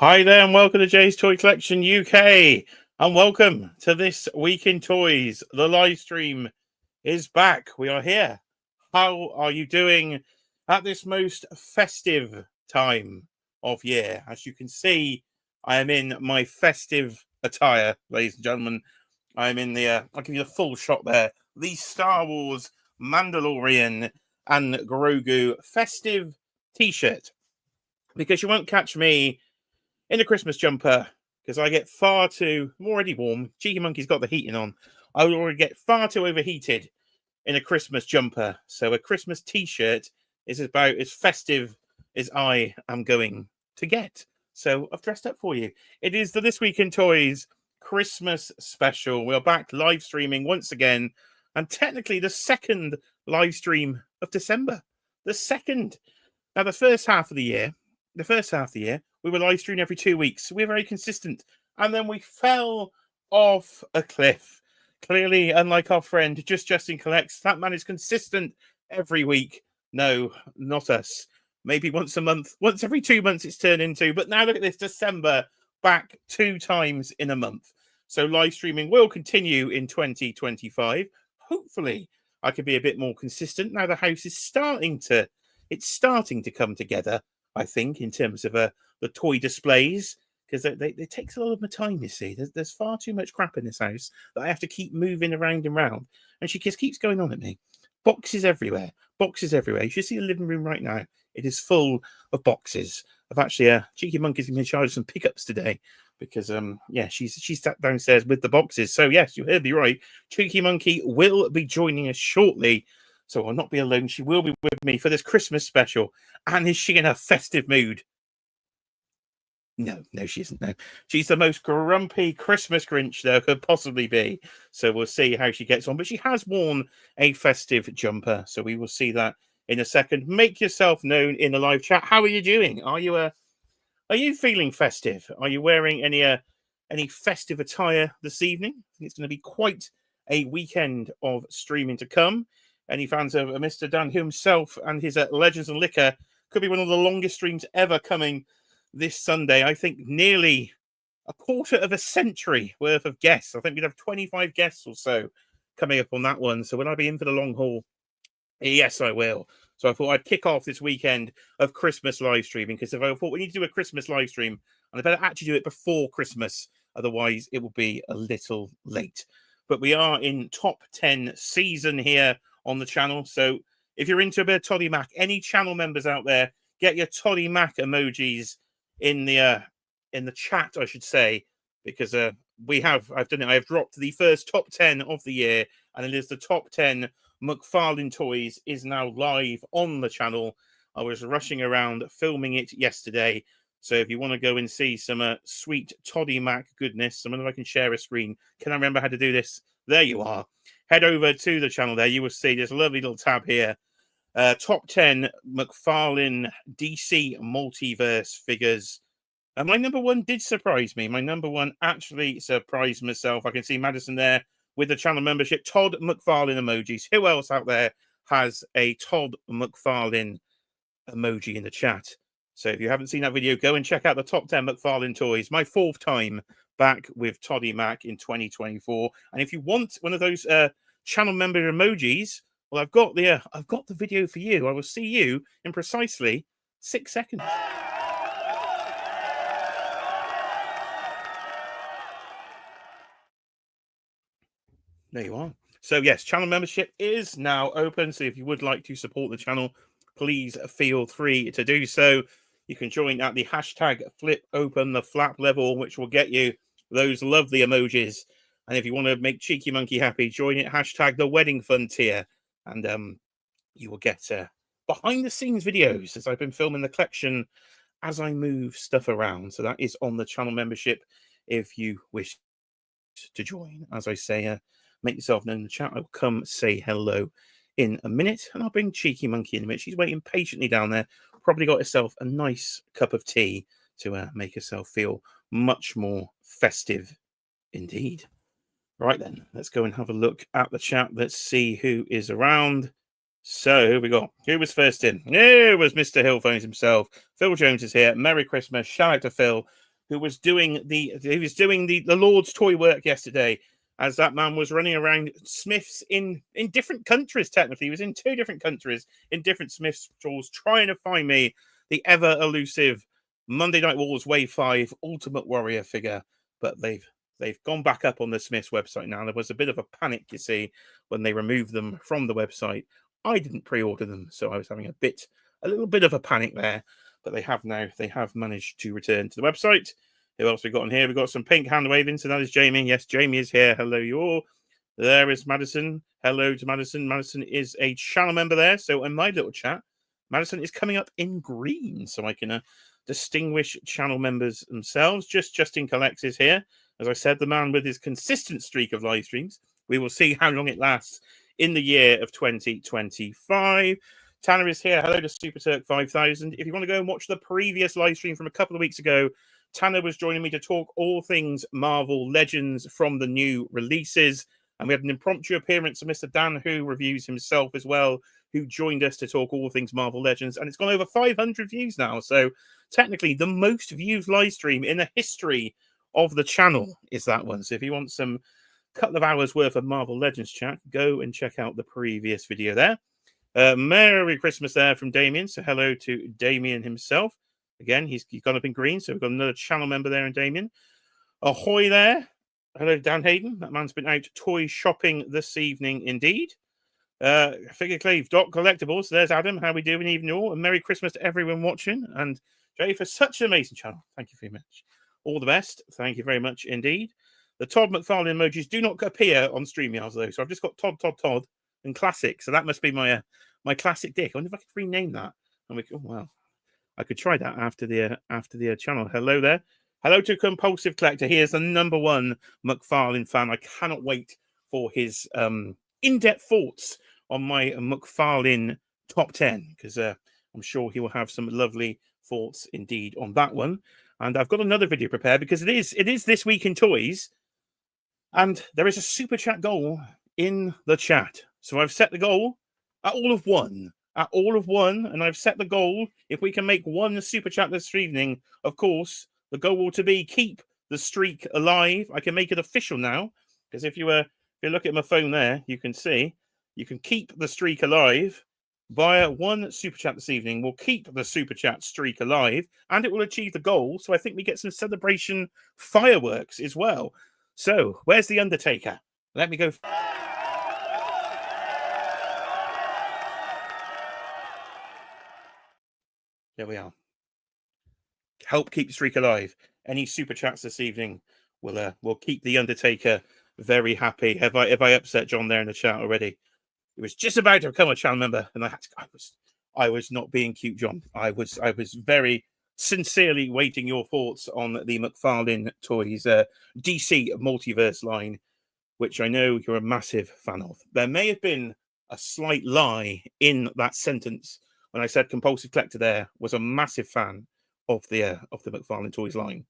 Hi there and welcome to Jay's Toy Collection UK and welcome to This Week in Toys. The live stream is back. We are here. How are you doing at this most festive time of year? As you can see, I am in my festive attire, ladies and gentlemen. I'm in the, I'll give you the full shot there. The Star Wars Mandalorian and Grogu festive t-shirt. Because you won't catch me in a Christmas jumper, because I get far too, I'm already warm. Cheeky Monkey's got the heating on. I will already get far too overheated in a Christmas jumper. So a Christmas t-shirt is about as festive as I am going to get. So I've dressed up for you. It is the This Week in Toys Christmas special. We're back live streaming once again, and technically the second live stream of December. The second. Now, the first half of the year, we were live streaming every 2 weeks. We were very consistent. And then we fell off a cliff. Clearly, unlike our friend Just Justin Collects, that man is consistent every week. No, not us. Maybe once a month. Once every 2 months it's turned into. But now look at this, December, back 2 times in a month. So live streaming will continue in 2025. Hopefully, I can be a bit more consistent. Now the house is starting to come together, I think, in terms of the toy displays, because it takes a lot of my time, you see. There's far too much crap in this house that I have to keep moving around and round, and she just keeps going on at me. Boxes everywhere. You should see the living room right now. It is full of boxes. I've actually, Cheeky Monkey's been in charge of some pickups today, because she sat downstairs with the boxes. So yes, you heard me right. Cheeky Monkey will be joining us shortly. So I'll not be alone. She will be with me for this Christmas special. And is she in a festive mood? No, she isn't. No, she's the most grumpy Christmas Grinch there could possibly be. So we'll see how she gets on. But she has worn a festive jumper. So we will see that in a second. Make yourself known in the live chat. How are you doing? Are you feeling festive? Are you wearing any festive attire this evening? I think it's going to be quite a weekend of streaming to come. Any fans of Mr. Dan himself and his Legends and Liquor, could be one of the longest streams ever coming this Sunday. I think nearly a quarter of a century worth of guests. I think we'd have 25 guests or so coming up on that one. So will I be in for the long haul? Yes, I will. So I thought I'd kick off this weekend of Christmas live streaming, because if I thought we need to do a Christmas live stream, and I better actually do it before Christmas, otherwise it will be a little late. But we are in top 10 season here on the channel. So if you're into a bit of Toddy Mac, any channel members out there, get your Toddy Mac emojis in the chat, I should say, because I've done it. I have dropped the first top 10 of the year, and it is the top 10 McFarlane toys is now live on the channel. I was rushing around filming it yesterday. So if you want to go and see some sweet Toddy Mac goodness, I wonder if I can share a screen. Can I remember how to do this? There you are. Head over to the channel there. You will see this lovely little tab here. Top 10 McFarlane DC Multiverse figures. And my number one did surprise me. My number one actually surprised myself. I can see Madison there with the channel membership. Todd McFarlane emojis. Who else out there has a Todd McFarlane emoji in the chat? So if you haven't seen that video, go and check out the top 10 McFarlane toys. My 4th time back with Toddy Mac in 2024. And if you want one of those channel member emojis, well, I've got the video for you. I will see you in precisely 6 seconds. There you are. So yes, channel membership is now open. So if you would like to support the channel, please feel free to do so. You can join at the hashtag flip open the flap level, which will get you those lovely emojis. And if you want to make Cheeky Monkey happy, join it hashtag the wedding fund tier. And you will get behind the scenes videos as I've been filming the collection as I move stuff around. So that is on the channel membership if you wish to join. As I say, make yourself known in the chat. I'll come say hello in a minute, and I'll bring Cheeky Monkey in a minute. She's waiting patiently down there. Probably got herself a nice cup of tea to make herself feel much more festive indeed. Right then, let's go and have a look at the chat. Let's see who is around. So who we got? Who was first in? It was Mr. Hillphones himself. Phil Jones is here. Merry Christmas. Shout out to Phil. who was doing the Lord's toy work yesterday, as that man was running around Smiths in different countries. Technically, he was in 2 different countries in different Smiths stores trying to find me the ever elusive Monday Night Wars Wave 5 Ultimate Warrior figure. But they've gone back up on the Smiths website now. There was a bit of a panic, you see, when they removed them from the website. I didn't pre-order them, so I was having a little bit of a panic there. But they have managed to return to the website. Who else we got on here? We got some pink hand waving, so that is Jamie. Yes, Jamie is here. Hello, you all. There is Madison. Hello to Madison. Madison is a channel member there. So in my little chat, Madison is coming up in green, so I can distinguish channel members themselves. Justin Collects is here. As I said, the man with his consistent streak of live streams. We will see how long it lasts in the year of 2025. Tanner is here. Hello to Super Turk 5000. If you want to go and watch the previous live stream from a couple of weeks ago, Tanner was joining me to talk all things Marvel Legends from the new releases. And we had an impromptu appearance of Mr. Dan, who reviews himself as well, who joined us to talk all things Marvel Legends. And it's gone over 500 views now. So technically the most viewed live stream in the history of the channel is that one. So if you want some couple of hours worth of Marvel Legends chat, go and check out the previous video there. Merry Christmas there from Damien. So hello to Damien himself. Again, he's gone up in green, so we've got another channel member there in Damien. Ahoy there. Hello, Dan Hayden. That man's been out toy shopping this evening indeed. Figure Cleave, Doc Collectibles. There's Adam. How we doing, evening all? And Merry Christmas to everyone watching. And Jay, for such an amazing channel. Thank you very much. All the best. Thank you very much indeed. The Todd McFarlane emojis do not appear on StreamYard, though. So I've just got Todd, and Classic. So that must be my classic dick. I wonder if I could rename that. And oh, wow. I could try that after the channel. Hello there. Hello to Compulsive Collector. He is the #1 McFarlane fan. I cannot wait for his in-depth thoughts on my McFarlane top 10, because I'm sure he will have some lovely thoughts indeed on that one. And I've got another video prepared because it is this week in toys, and there is a super chat goal in the chat. So I've set the goal at all of one. And I've set the goal, if we can make one super chat this evening, of course, the goal will to be keep the streak alive. I can make it official now, because if you look at my phone there, you can see you can keep the streak alive via one super chat this evening. We'll keep the super chat streak alive, and it will achieve the goal. So I think we get some celebration fireworks as well. So where's the Undertaker? Let me go. There we are. Help keep the streak alive. Any super chats this evening will keep the Undertaker very happy. Have I upset John there in the chat already? It was just about to become a channel member, and I was not being cute, John. I was very sincerely waiting your thoughts on the McFarlane Toys DC Multiverse line, which I know you're a massive fan of. There may have been a slight lie in that sentence when I said Compulsive Collector there was a massive fan of the McFarlane Toys line.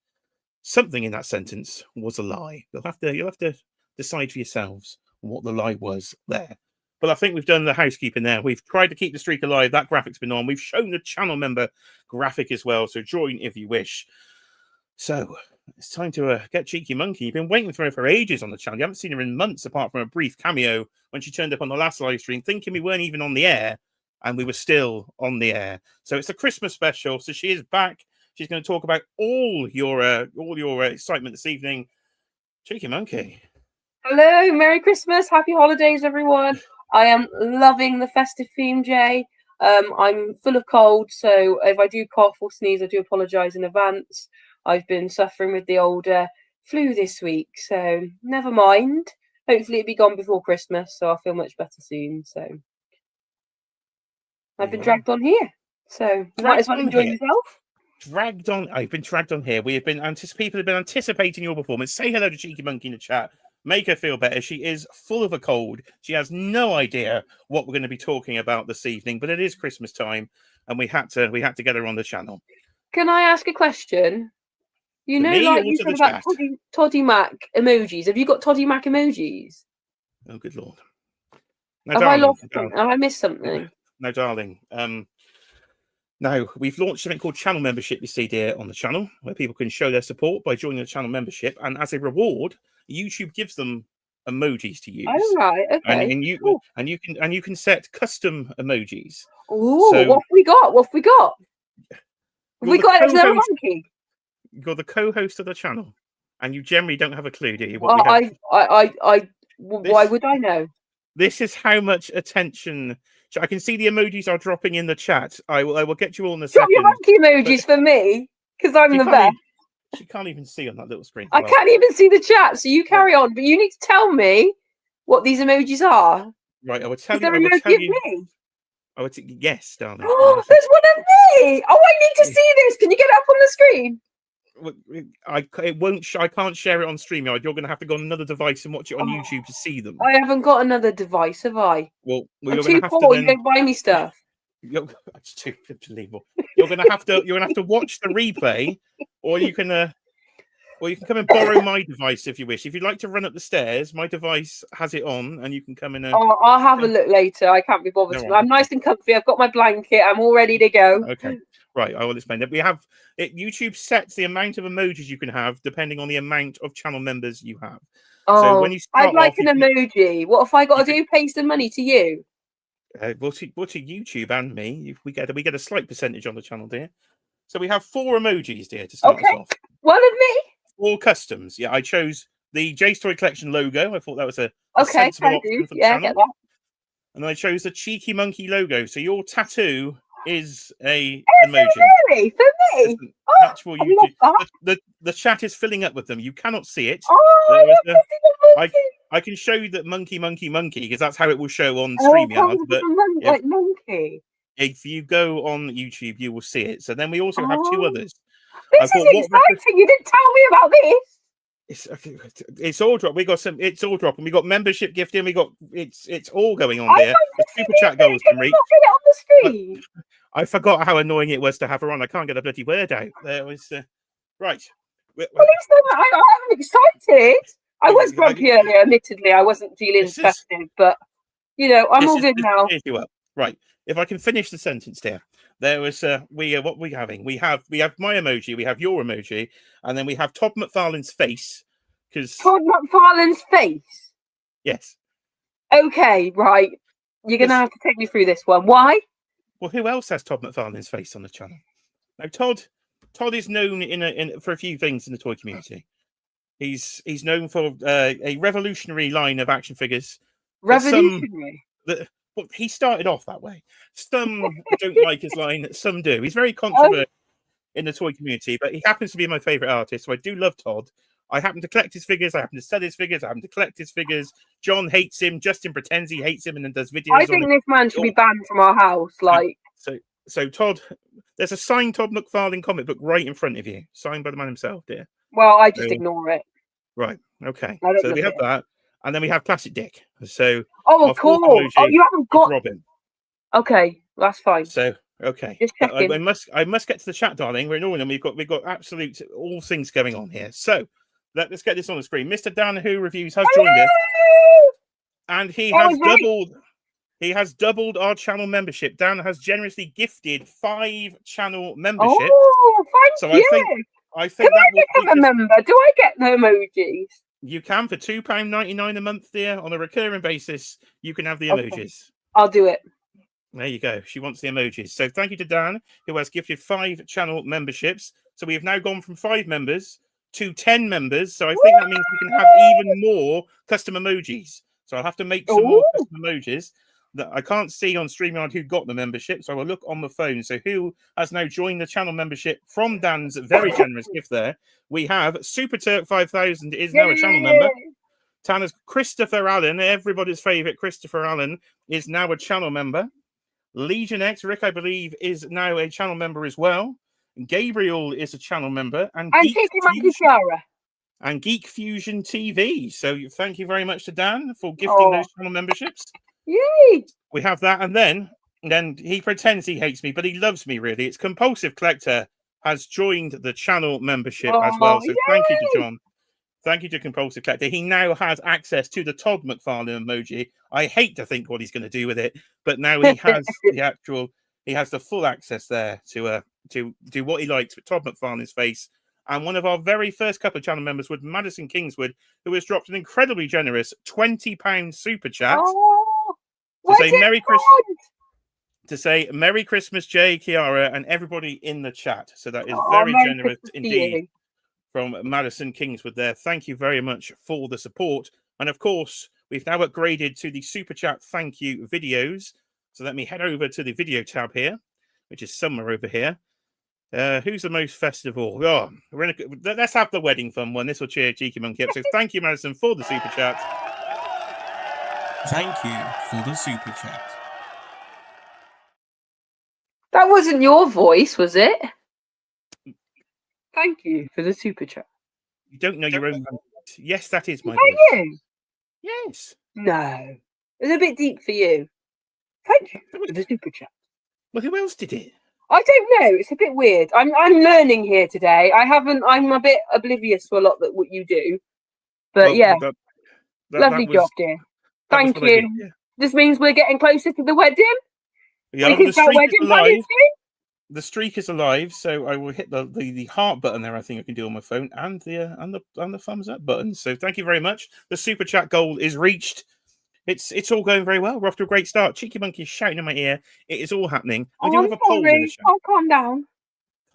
Something in that sentence was a lie. You'll have to decide for yourselves what the lie was there. But I think we've done the housekeeping there. We've tried to keep the streak alive. That graphic's been on. We've shown the channel member graphic as well, so join if you wish. So it's time to get Cheeky Monkey. You've been waiting for her for ages on the channel. You haven't seen her in months, apart from a brief cameo when she turned up on the last live stream, thinking we weren't even on the air, and we were still on the air. So it's a Christmas special. So she is back. She's going to talk about all your excitement this evening. Cheeky Monkey. Hello, Merry Christmas, Happy Holidays, everyone. I am loving the festive theme, Jay. I'm full of cold, so if I do cough or sneeze, I do apologise in advance. I've been suffering with the old flu this week, so never mind. Hopefully it'll be gone before Christmas, so I'll feel much better soon. So I've been dragged on here, so you might as well enjoy yourself. Dragged on. I've been dragged on here. People have been anticipating your performance. Say hello to Cheeky Monkey in the chat. Make her feel better. She is full of a cold. She has no idea what we're going to be talking about this evening, but it is Christmas time, and we had to get her on the channel. Can I ask a question? You know, like you said about Toddy Mac emojis. Have you got Toddy Mac emojis? Oh, good Lord. Have I lost something? Have I missed something? No, darling. Now, we've launched something called channel membership, you see here on the channel, where people can show their support by joining the channel membership. And as a reward, YouTube gives them emojis to use. Oh, right. Okay. Cool. And you can set custom emojis. Oh, So, what have we got? What have we got? Have we got another monkey? You're the co-host of the channel, and you generally don't have a clue, do you? Why would I know? This is how much attention. I can see the emojis are dropping in the chat. I will get you all in a second. Drop your monkey emojis for me, because I'm the best. She can't even see on that little screen. I can't even see the chat, so you carry on. But you need to tell me what these emojis are. Right, I will tell you. Is there an emoji of me? I would yes, darling. Oh, there's one of me. Oh, I need to see this. Can you get it up on the screen? It won't. I can't share it on StreamYard. You're going to have to go on another device and watch it on YouTube to see them. I haven't got another device, have I? Well, I'm too poor. You don't buy me stuff. That's too unbelievable. You're going to have to watch the replay, or you can come and borrow my device if you wish. If you'd like to run up the stairs, my device has it on, and you can come in. Oh, I'll have a look later. I can't be bothered. No, I'm nice and comfy. I've got my blanket. I'm all ready to go. Okay. Right, I will explain that. We have it. YouTube sets the amount of emojis you can have depending on the amount of channel members you have. Oh, so when you I'd like an emoji. What if I got to do? Pay some money to you? Well, to YouTube and me, we get a slight percentage on the channel, dear. So we have 4 emojis, dear, to start us off. One of me. 4 customs. Yeah, I chose the Jay's Toy Collection logo. I thought that was a sensible option for the channel. Get that. And I chose the cheeky monkey logo. So your tattoo is a emoji. Really? For me? Actual YouTube. The chat is filling up with them. You cannot see it. Oh, I can show you that monkey because that's how it will show on StreamYard. But monkey. If you go on YouTube, you will see it. So then we also have 2 others. This is exciting. You didn't tell me about this. It's all drop. It's all drop, and we got membership gifting. It's all going on there. The super chat goals can reach. On the screen. I forgot how annoying it was to have her on. I can't get a bloody word out. There was right. Well, I'm excited. I was grumpy earlier. Admittedly, I wasn't feeling festive, but I'm all good now. Right. If I can finish the sentence there was what are we having? We have my emoji, we have your emoji, and then we have Todd McFarlane's face. Because Todd McFarlane's face. Yes. Okay, right. You're gonna have to take me through this one. Why? Well, who else has Todd McFarlane's face on the channel? Now, Todd is known for a few things in the toy community. He's known for a revolutionary line of action figures. Revolutionary. Well, he started off that way. Some don't like his line, some do. He's very controversial in the toy community, but he happens to be my favorite artist, so I do love Todd. I happen to collect his figures. I happen to sell his figures. I happen to collect his figures. John hates him. Justin pretends he hates him and then does videos. I think this man should be banned from our house. So Todd, there's a signed Todd McFarlane comic book right in front of you, signed by the man himself, dear. Well, I just ignore it. Right. Okay. So we have that. And then we have Classic Dick. So cool. Oh, you haven't got Robin. Okay, that's fine. So okay. Just checking. I must get to the chat, darling. We're ignoring them. We've got absolute all things going on here. So let's get this on the screen. Mr. Dan Who Reviews has joined us. And he has doubled our channel membership. Dan has generously gifted 5 channel memberships. Oh, thank you. I think Can I become a member? Do I get the emojis? You can for £2.99 a month, dear, on a recurring basis. You can have the emojis. I'll do it. There you go. She wants the emojis. So thank you to Dan, who has gifted 5 channel memberships. So we have now gone from 5 members to 10 members. So I think that means we can have even more custom emojis. So I'll have to make some more custom emojis that I can't see on StreamYard who got the membership. So I will look on the phone. So who has now joined the channel membership from Dan's very generous gift there? We have Super Turk 5000 is now a channel member. Tanner's Christopher Allen, everybody's favorite Christopher Allen, is now a channel member. Legion X, Rick, I believe, is now a channel member as well. Gabriel is a channel member. And Geek Fusion TV. So thank you very much to Dan for gifting those channel memberships. Yay! We have that, and then he pretends he hates me, but he loves me, really. It's Compulsive Collector has joined the channel membership as well. So thank you to John. Thank you to Compulsive Collector. He now has access to the Todd McFarlane emoji. I hate to think what he's going to do with it, but now he has the actual He has the full access there to do what he likes with Todd McFarlane's face. And one of our very first couple of channel members was Madison Kingswood, who has dropped an incredibly generous £20 super chat Oh, to say Merry Christmas, Jay, Kiara, and everybody in the chat. So that is very Merry generous Christmas indeed from Madison Kingswood there. Thank you very much for the support. And of course, we've now upgraded to the super chat thank you videos. So let me head over to the video tab here, which is somewhere over here. Who's the most festive of all? Oh, let's have the wedding fun one. This will cheer Cheeky Monkey up. So thank you, Madison, for the super chat. Thank you for the super chat. That wasn't your voice, was it? Thank you for the super chat. You don't know your own. Yes, that is my voice. You? Yes. No. It was a bit deep for you. Thank you for the super chat. Well, who else did it? I don't know. It's a bit weird. I'm learning here today. I'm a bit oblivious to a lot that what you do. But yeah. Lovely job, dear. Thank you. Yeah. This means we're getting closer to the wedding. Yeah, we can start wedding planning soon. The streak is alive, so I will hit the heart button there. I think I can do on my phone, and the thumbs up button. So thank you very much. The super chat goal is reached. It's all going very well. We're off to a great start. Cheeky Monkey is shouting in my ear. It is all happening. We do have a poll in the chat. Oh, calm down.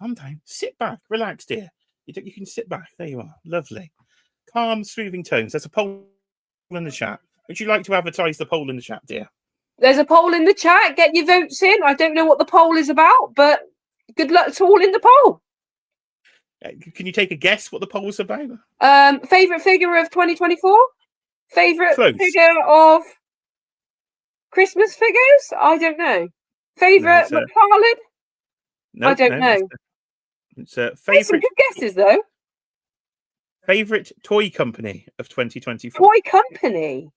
Calm down. Sit back. Relax, dear. You can sit back. There you are. Lovely. Calm, smoothing tones. There's a poll in the chat. Would you like to advertise the poll in the chat, dear? There's a poll in the chat. Get your votes in. I don't know what the poll is about, but good luck to all in the poll. Can you take a guess what the poll is about? Favorite figure of 2024? Favorite figure of Christmas figures? I don't know. Favorite McFarlane? No, I don't know. It's a favorite. Some good guesses though. Favorite toy company of 2024. Toy company.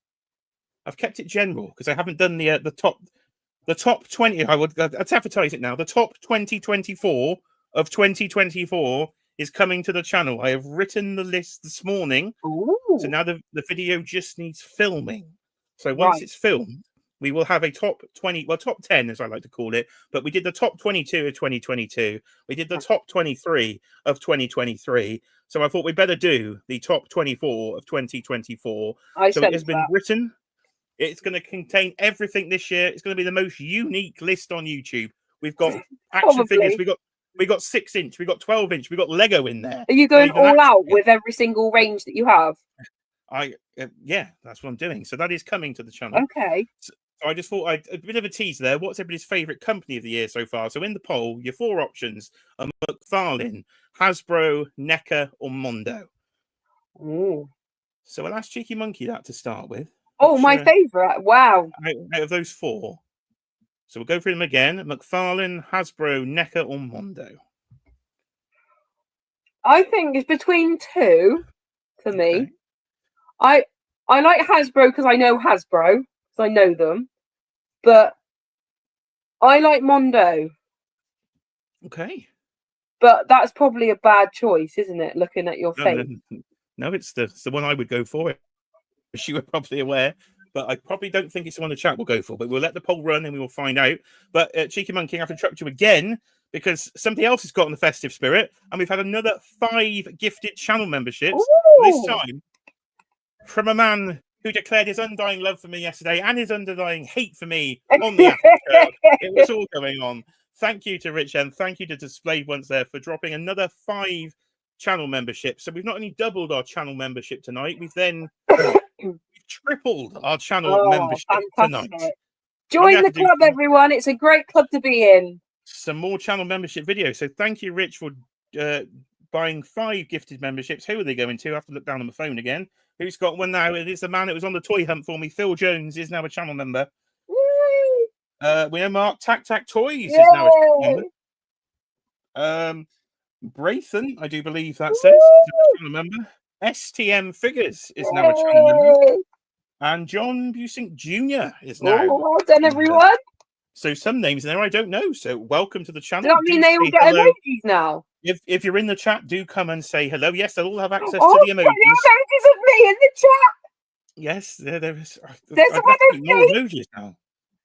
I've kept it general because I haven't done the top 20. I'd advertise it now. The top 2024 of 2024 is coming to the channel. I have written the list this morning. Ooh. So now the video just needs filming. So once it's filmed, we will have a top 20, well, top 10 as I like to call it. But we did the top 22 of 2022. We did the top 23 of 2023. So I thought we'd better do the top 24 of 2024. So it has been written. It's going to contain everything this year. It's going to be the most unique list on YouTube. We've got action figures. We got 6-inch. We got 12-inch. We got Lego in there. Are you going all out with every single range that you have? Yeah, that's what I'm doing. So that is coming to the channel. Okay. So I just thought a bit of a teaser there. What's everybody's favourite company of the year so far? So in the poll, your 4 options are McFarlane, Hasbro, NECA, or Mondo. Ooh. So I'll ask Cheeky Monkey that to start with. Oh, my favourite. Wow. Out of those 4. So we'll go through them again. McFarlane, Hasbro, NECA, or Mondo. I think it's between 2 for me. I like Hasbro because I know Hasbro, because I know them. But I like Mondo. Okay. But that's probably a bad choice, isn't it? Looking at your face. No, it's the one I would go for. As you were probably aware. But I probably don't think it's the one the chat will go for. But we'll let the poll run and we will find out. But Cheeky Monkey, I have to interrupt you again because somebody else has got in the festive spirit. And we've had another 5 gifted channel memberships. Ooh. This time from a man who declared his undying love for me yesterday and his undying hate for me on the after show. It was all going on. Thank you to Rich and thank you to Displayed Once there for dropping another 5 channel memberships. So we've not only doubled our channel membership tonight, we've then tripled our channel membership tonight. Join the club, everyone. It's a great club to be in. Some more channel membership videos. So thank you, Rich, for buying 5 gifted memberships. Who are they going to? I have to look down on the phone again. Who's got one now? It is the man that was on the toy hunt for me. Phil Jones is now a channel member. We know Mark Tac Toys is now a channel member. Brayton, I do believe that says, is a channel member. STM Figures is now a channel member. And John Busink Jr. is now. Well done, everyone. So some names in there I don't know. So welcome to the channel. Does that mean they all get emojis now? If you're in the chat, do come and say hello. Yes, they'll all have access to the emojis. Emojis of me in the chat. Yes, there is. There's more emojis now.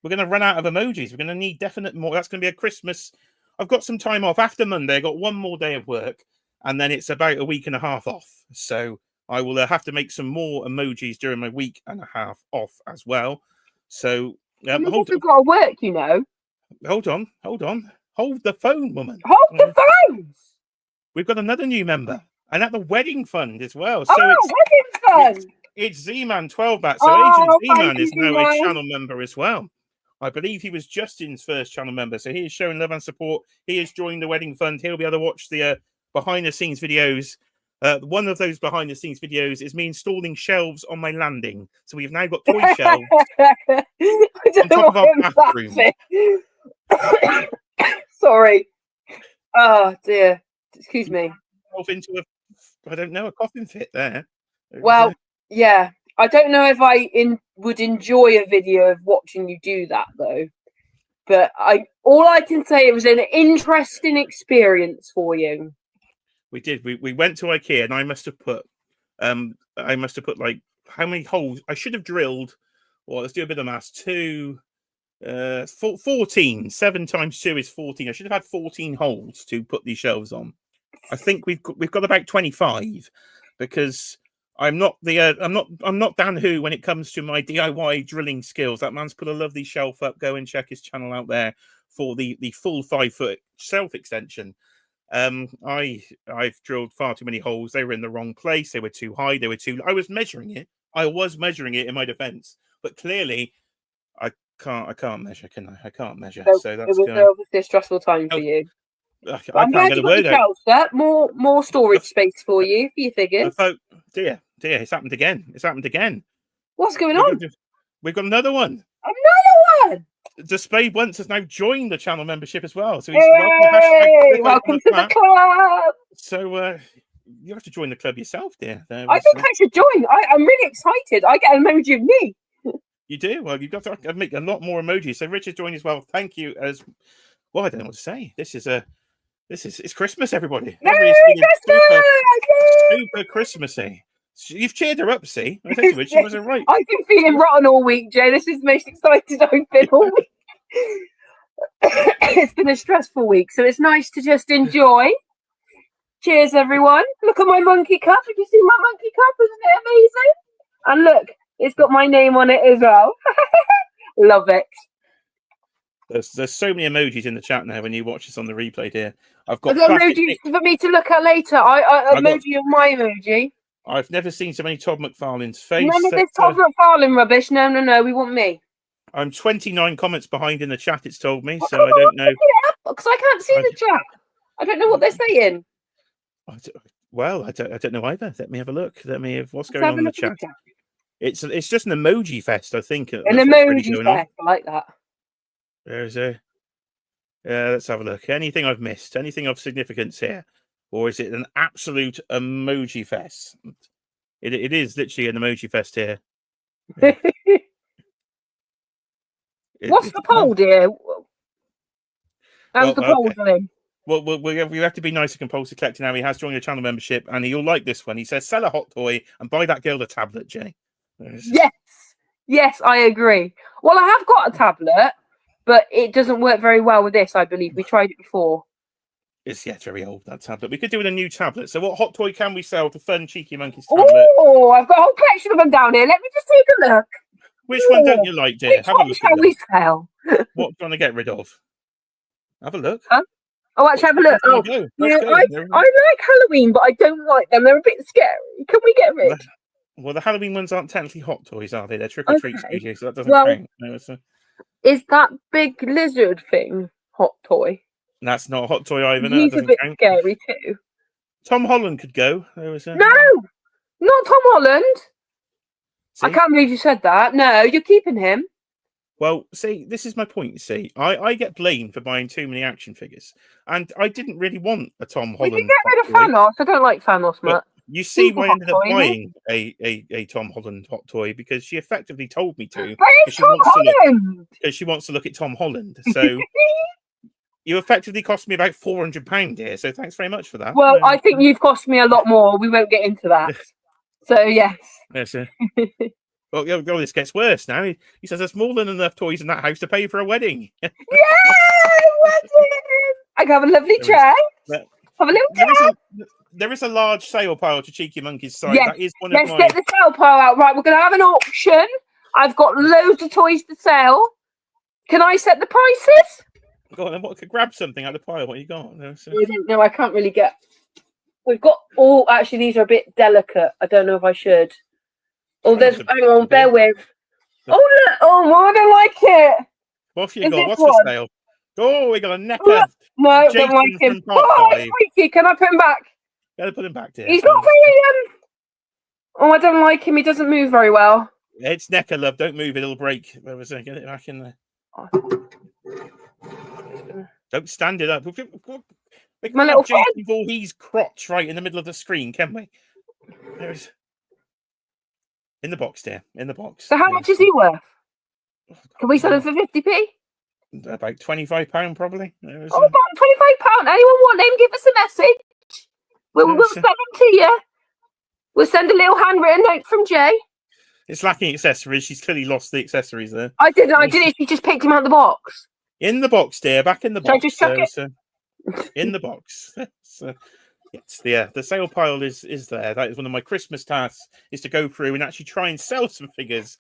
we're going to run out of emojis. We're going to need definite more. That's going to be a Christmas. I've got some time off after Monday. I got one more day of work, and then it's about a week and a half off. So I will have to make some more emojis during my week and a half off as well. So hold on. Got to work, you know. Hold on. Hold the phone, woman. Hold the phone. We've got another new member, and at the wedding fund as well. So wedding fund. It's Z-Man 12 Bat. So Agent Z-Man is now a channel member as well. I believe he was Justin's first channel member, so he is showing love and support. He has joined the wedding fund. He'll be able to watch the behind-the-scenes videos. One of those behind-the-scenes videos is me installing shelves on my landing. So we've now got toy shelves on top of our bathroom. Sorry. Oh, dear. Excuse me. Into I don't know, a coffin fit there. Well, yeah. I don't know if I would enjoy a video of watching you do that, though. But all I can say, it was an interesting experience for you. We did. We went to IKEA, and I must have put like how many holes I should have drilled. Well, let's do a bit of maths. 14. 7 times 2 is 14. I should have had 14 holes to put these shelves on. I think we've got about 25 because I'm not Dan Who when it comes to my DIY drilling skills. That man's put a lovely shelf up. Go and check his channel out there for the full 5-foot shelf extension. I've drilled far too many holes. They were in the wrong place. They were too high. They were too. I was measuring it in my defense, but clearly I can't measure. Can I? I can't measure. So that's it was obviously a stressful time for you. I can't get a word out. More storage space for you for your figures. Dear, it's happened again. What's going on? We've got another one. Another one. Displayed Once has now joined the channel membership as well. So he's welcome to the club. So you have to join the club yourself, dear. I think I should join. I'm really excited. I get an emoji of me. You do? Well, you've got to make a lot more emojis. So Richard joined as well. Thank you as well. I don't know what to say. It's Christmas, everybody. Merry Christmas! Super Christmassy. You've cheered her up, see? I think she was right. I've been feeling rotten all week, Jay. This is the most excited I've been all week. It's been a stressful week, so it's nice to just enjoy. Cheers, everyone. Look at my monkey cup. Have you seen my monkey cup? Isn't it amazing? And look, it's got my name on it as well. Love it. There's so many emojis in the chat now when you watch this on the replay, dear. I've got emojis for me to look at later. Emoji of my emoji. I've never seen so many Todd McFarlane's face. None of this Todd McFarlane rubbish. No. We want me. I'm 29 comments behind in the chat, it's told me, so I don't know. Because I can't see the chat. I don't know what they're saying. Well, I don't know either. Let me have a look. What's going on in the chat. It's just an emoji fest, I think. An emoji fest. I like that. There's let's have a look. Anything I've missed? Anything of significance here? Or is it an absolute emoji fest? It is literally an emoji fest here. Yeah. What's the poll, dear? How's the poll doing? Well, we have to be nice and compulsive collector now. He has joined the channel membership, and you'll like this one. He says, "Sell a hot toy and buy that girl a tablet." Jay. Yes, I agree. Well, I have got a tablet, but it doesn't work very well with this. I believe we tried it before. It's very old, that tablet. We could do with a new tablet. So what hot toy can we sell to Fun Cheeky Monkey's tablet? Oh, I've got a whole collection of them down here. Let me just take a look. Which one don't you like, dear? Which one shall we sell? What do you want to get rid of? Have a look. Huh? Oh, actually, have a look. Oh, I like Halloween, but I don't like them. They're a bit scary. Can we get rid? Well, the Halloween ones aren't technically hot toys, are they? They're trick-or-treat species, so that doesn't count. No, is that big lizard thing hot toy? That's not a hot toy either. He's a bit scary too. Tom Holland could go. No, not Tom Holland. See? I can't believe you said that. No, you're keeping him. Well, see, this is my point. You see, I get blamed for buying too many action figures, and I didn't really want a Tom Holland. Well, you get rid of Thanos. I don't like Thanos much. You see why I ended up buying a Tom Holland hot toy, because she effectively told me to. But it's Tom Holland! Because she wants to look at Tom Holland. So you effectively cost me about £400 here. So thanks very much for that. Well, I think you've cost me a lot more. We won't get into that. So, yes. Yes, sir. Well, this gets worse now. He says there's more than enough toys in that house to pay for a wedding. Yeah, wedding! I can have a lovely tray. Have a little there is a large sale pile to Cheeky Monkey's side. Yes. That is one of Let's get the sale pile out. Right, we're going to have an auction. I've got loads of toys to sell. Can I set the prices? Go on, then grab something out of the pile. What you got? No, I can't really get. We've got all. Actually, these are a bit delicate. I don't know if I should. Oh, there's. Hang on, bear with. Oh, look. Oh, I don't like it. What have you got? What's the sale? Oh, we got a necker. No, I don't like him. Oh, it's freaky. Can I put him back? Gotta put him back, dear. He's not very. Oh, I don't like him. He doesn't move very well. It's necker, love. Don't move. It'll break. Get it back in there. Don't stand it up. We My little friend. He's crotch right in the middle of the screen, can we? There's in the box, dear. In the box. So how much is he worth? Can we sell him for 50p? About £25, probably. Oh, about £25. Anyone want him? Give us a message. We'll send him to you. We'll send a little handwritten note from Jay. It's lacking accessories. She's clearly lost the accessories there. I didn't. She just picked him out of the box. In the box, dear. Back in the box. Should I just chuck it? In the box. The sale pile is there. That is one of my Christmas tasks, is to go through and actually try and sell some figures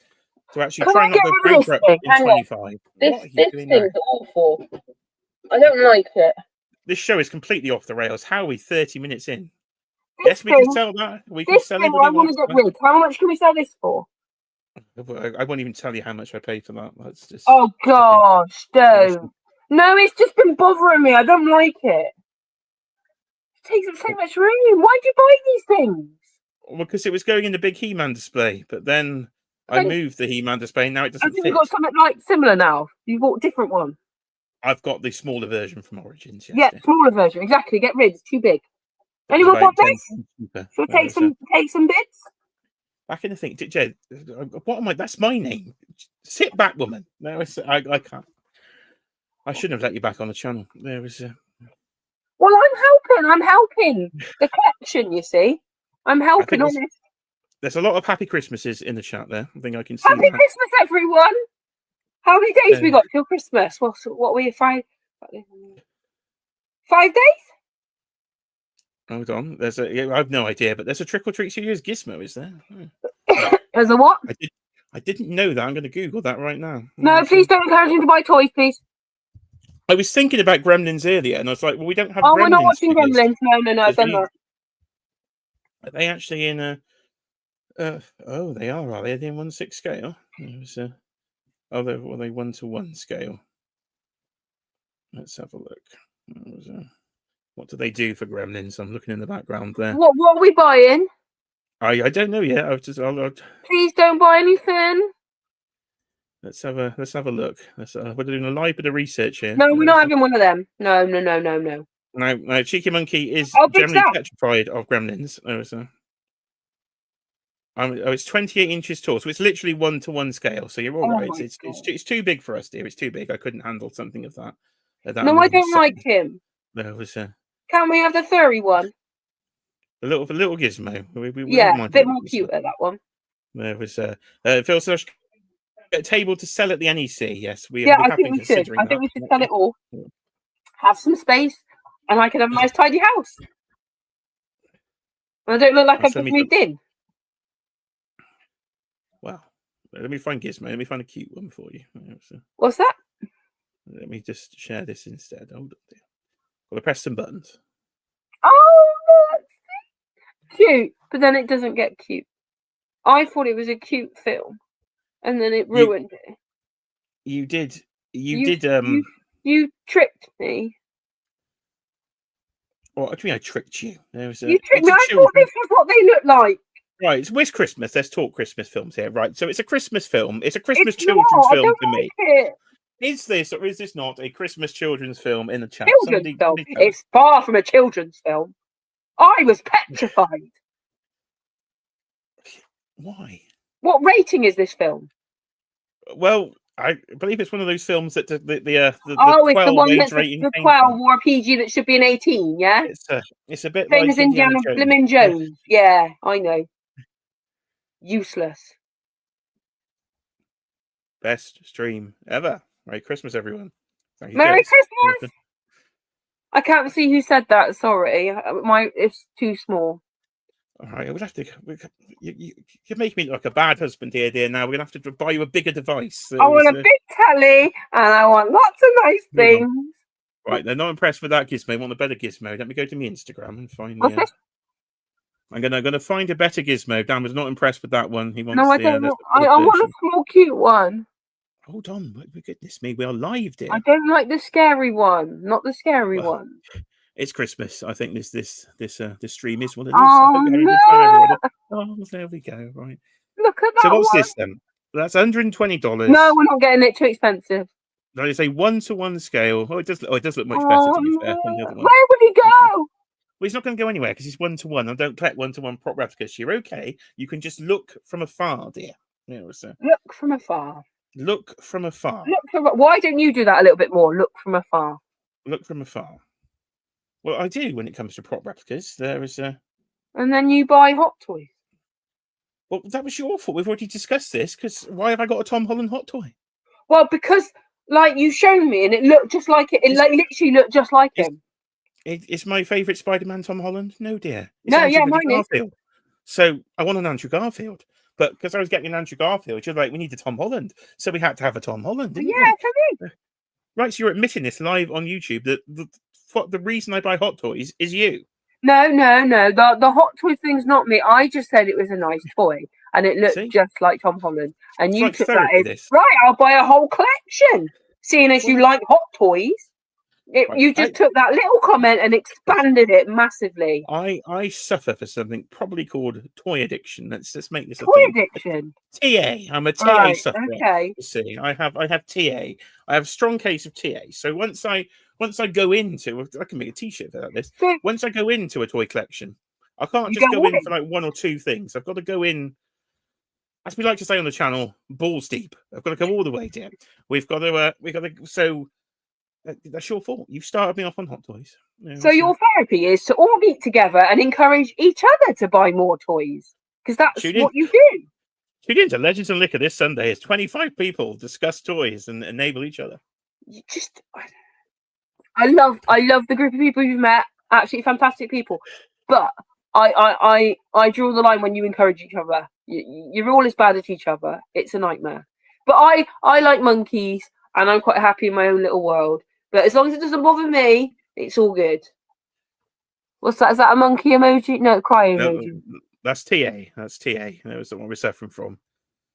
to actually try and not go bankrupt in 25. This thing's awful. I don't like it. This show is completely off the rails. How are we 30 minutes in? Yes, we can sell that. We can sell it. I want to get rid. How much can we sell this for? I won't even tell you how much I paid for that. That's just. Oh gosh, don't. No, it's just been bothering me. I don't like it. It takes up so much room. Why do you buy these things? Well, because it was going in the big He-Man display, but then I moved the He-Man display. And now it doesn't. I think you've got something like similar now. You bought a different one. I've got the smaller version from Origins. Yes, yeah, smaller version. Exactly. Get rid. It's too big. Anyone want this? Should we take some bits? Back in the thing, Jay. What am I? That's my name. Sit back, woman. No, I can't. I shouldn't have let you back on the channel. There was. Well, I'm helping the collection. You see, I'm helping on this. There's a lot of happy Christmases in the chat there. I think I can see. Happy Christmas, everyone! How many days we got till Christmas? What were you 5 days? Hold on. I have no idea, but there's a Trick or Treat Studios Gizmo, is there? There's a what? I didn't know that. I'm going to Google that right now. No, please don't encourage him to buy toys, please. I was thinking about Gremlins earlier, and I was like, well, we don't have Gremlins. Oh, we're not watching Gremlins. No, I've done that. Are they actually in a... oh, they are they? Are they in 1/6 scale? Are they 1:1 scale? Let's have a look. What do they do for Gremlins? I'm looking in the background there. What are we buying? I don't know yet. Please don't buy anything. Let's have a look. We're doing a live bit of research here. No, we're not having one of them. No. Now, Cheeky Monkey is generally petrified of Gremlins. It's 28 inches tall, so it's literally 1:1 scale. So you're all right. It's too big for us, dear. It's too big. I couldn't handle something of that. No, I don't like him. There was Can we have the furry one? The little gizmo. A bit more cute at that one. There was Phil Slush, a table to sell at the NEC. Yes, I think we should. I think we should sell it all. Have some space, and I can have a nice tidy house. I don't look like I've just moved in. Well, let me find Gizmo. Let me find a cute one for you. What's that? Let me just share this instead. Hold on, dear. Got to press some buttons. Oh, that's cute, but then it doesn't get cute. I thought it was a cute film, and then it ruined it. You did. You tricked me. What do you mean I tricked you? You tricked me. I thought this was what they look like. Right, it's Christmas. Let's talk Christmas films here. Right, so it's a Christmas film. It's a Christmas children's film to me. Is this or is this not a Christmas children's film in the chat? Children's film. It's far from a children's film. I was petrified. Why? What rating is this film? Well, I believe it's one of those films that the 12 it's the one that's rating the 12 or a PG that should be an 18. Yeah, it's a bit same like as Indiana Jones. Yeah, I know. Useless. best stream ever. Merry Christmas, everyone. Thank you, Merry Jace. Christmas! I can't see who said that. Sorry, it's too small. All right, we'll have to. You're making me look like a bad husband here, dear. Now we're gonna have to buy you a bigger device. I want a big telly, and I want lots of nice things. Right, they're not impressed with that gizmo. I want a better gizmo. Let me go to my Instagram and find. What's this? I'm gonna find a better gizmo. Dan was not impressed with that one. He wants. No, I don't want. I want a small, cute one. Hold on, my goodness me, we are live, dear. I don't like the scary one. Not the scary one. It's Christmas. I think this stream is what it is. Oh, no. Oh, there we go. Right. Look at that. So what's one. this then? That's $120. No, we're not getting it. Too expensive. That is a 1-to-1 scale. Oh, it does look much better to be fair than the other one. Where would he go? Well, he's not going to go anywhere because he's 1-to-1. I don't collect 1-to-1 prop replicas. You're okay. You can just look from afar, dear. Yeah, so. Look from afar. Look from afar. Why don't you do that a little bit more? Look from afar. Look from afar. Well, I do when it comes to prop replicas. There is a. And then you buy Hot Toys. Well, that was your fault. We've already discussed this. Because why have I got a Tom Holland hot toy? Well, because like you showed me, and it looked just like it. It literally looked just like him. It's my favourite Spider-Man, Tom Holland. No, dear. No, yeah, mine Garfield. So I want an Andrew Garfield. But because I was getting an Andrew Garfield, you're like, we need a Tom Holland. So we had to have a Tom Holland, didn't we? For me. Right, so you're admitting this live on YouTube that the reason I buy Hot Toys is you. No. The Hot Toy thing's not me. I just said it was a nice toy. And it looked just like Tom Holland. And you took that in. Right, I'll buy a whole collection. Seeing as you like Hot Toys. You just took that little comment and expanded it massively. I suffer for something probably called toy addiction. Let's make this a toy addiction. TA. I'm a TA sufferer. Okay. You see, I have TA. I have a strong case of TA. So once I go into, I can make a T-shirt for this. Once I go into a toy collection, I can't just go in for like one or two things. I've got to go in. As we like to say on the channel, balls deep. I've got to go all the way down. We've got to. So. That's your fault. You started me off on Hot Toys. So your therapy is to all meet together and encourage each other to buy more toys. Because that's what you do. Tune in to Legends and Liquor this Sunday as 25 people discuss toys and enable each other. I love the group of people you've met. Absolutely fantastic people. But I draw the line when you encourage each other. You're all as bad at each other. It's a nightmare. But I like monkeys and I'm quite happy in my own little world. But as long as it doesn't bother me, it's all good. What's that? Is that a monkey emoji? No, cry emoji. No, that's TA. That's TA. That was the one we're suffering from.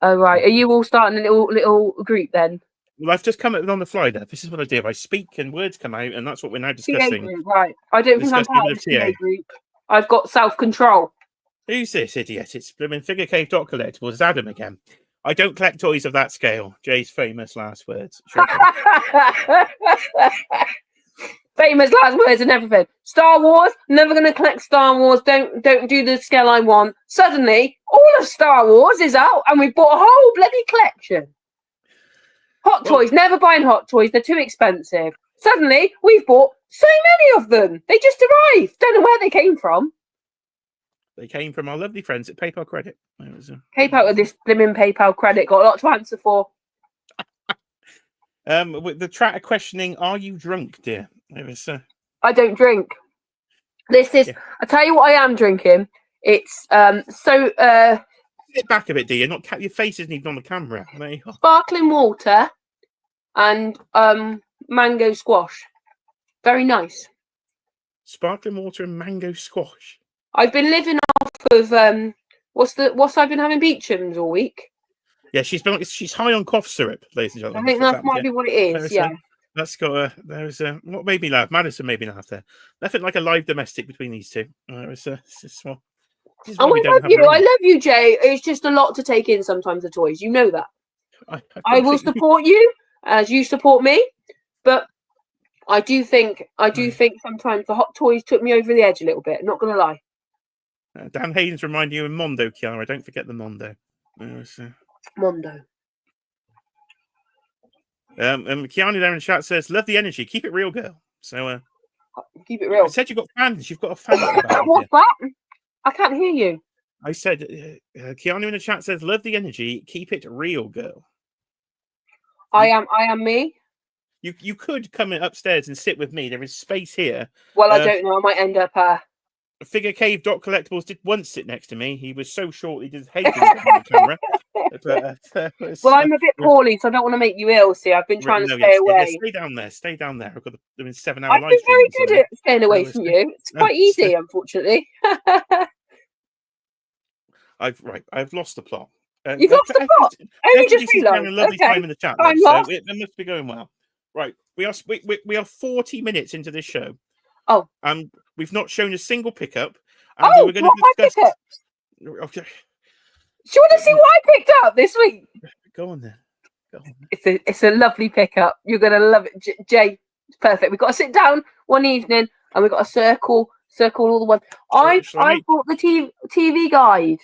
Oh, right. Are you all starting a little group then? Well, I've just come up on the fly there. This is what I do. I speak and words come out, and that's what we're now discussing. TA group, right. I don't think I'm part of the TA group. I've got self-control. Who's this idiot? It's blooming Figure Cave Collectibles. It's Adam again. I don't collect toys of that scale. Jay's famous last words. Famous last words and everything. Star Wars, never going to collect Star Wars. Don't do the scale I want. Suddenly, all of Star Wars is out and we've bought a whole bloody collection. Hot Toys, never buying Hot Toys. They're too expensive. Suddenly, we've bought so many of them. They just arrived. Don't know where they came from. They came from our lovely friends at PayPal Credit. PayPal with this blimmin' PayPal Credit. Got a lot to answer for. With the chat are questioning, are you drunk, dear? I don't drink. This is. Yeah. I tell you what, I am drinking. It's Sit back a bit, dear. Your face isn't even on the camera. Sparkling water and mango squash. Very nice. Sparkling water and mango squash. I've been living off of what's I've been having Beecham's all week. Yeah, she's high on cough syrup, ladies and gentlemen. I think that might be what it is. That's got what made me laugh. Madison made me laugh there. Nothing like a live domestic between these two. I love you, Jay. It's just a lot to take in sometimes. The toys, you know that. I will support you as you support me, but I do think sometimes the Hot Toys took me over the edge a little bit. Not gonna lie. Dan Hayden's reminding you of Mondo, Kiara. Don't forget the Mondo. Mondo. Kiana there in the chat says, "Love the energy. Keep it real, girl." So keep it real. I said you've got fans. You've got a fan. What's that? I can't hear you. I said, Kiana in the chat says, "Love the energy. Keep it real, girl." I am me. You could come upstairs and sit with me. There is space here. Well, I don't know. I might end up. Figure Cave Collectibles did once sit next to me. He was so short he did hate on the camera. But, well, I'm a bit poorly, so I don't want to make you ill. See, I've been trying to stay away. Stay down there. Stay down there. I've got a 7-hour live I've been stream. very good at staying away from you. It's quite easy, unfortunately. I've lost the plot. You've lost the plot. Only just realised. Having a lovely time in the chat, so it must be going well. Right, we are 40 minutes into this show. Oh, we've not shown a single pickup. And we're going to discuss. Okay. Do you want to see what I picked up this week? Go on then. It's a lovely pickup. You're going to love it, Jay. It's perfect. We've got to sit down one evening and we've got to circle all the ones. I bought the TV guide.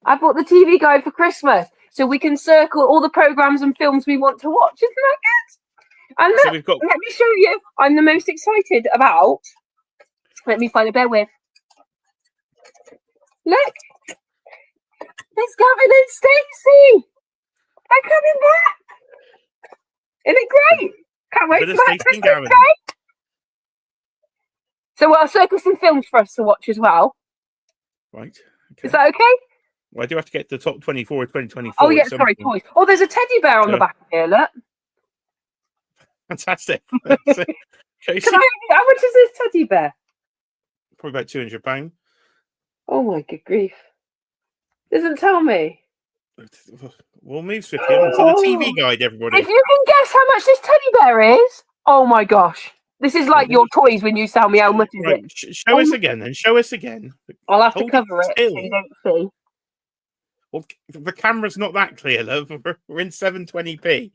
I bought the TV guide for Christmas, so we can circle all the programs and films we want to watch. Isn't that good? And look, let me show you. I'm the most excited about. Let me find it. Bear with. Look, there's Gavin and Stacey. They're coming back. Isn't it great? Can't wait for that Christmas Day. So I'll circle some films for us to watch as well. Right. Okay. Is that okay? Well, I do have to get to the top 24 of 2024. Oh, yeah, sorry, toys. Oh, there's a teddy bear on the back of here, look. Fantastic. How much is this teddy bear? Probably about £200. Oh, my good grief. Doesn't tell me. We'll move swiftly on to the TV guide, everybody. If you can guess how much this teddy bear is, oh, my gosh. This is like your toys when you tell me how much is it. Show us again, then. Show us again. I'll have to cover it so you don't see. Well, the camera's not that clear, love. We're in 720p.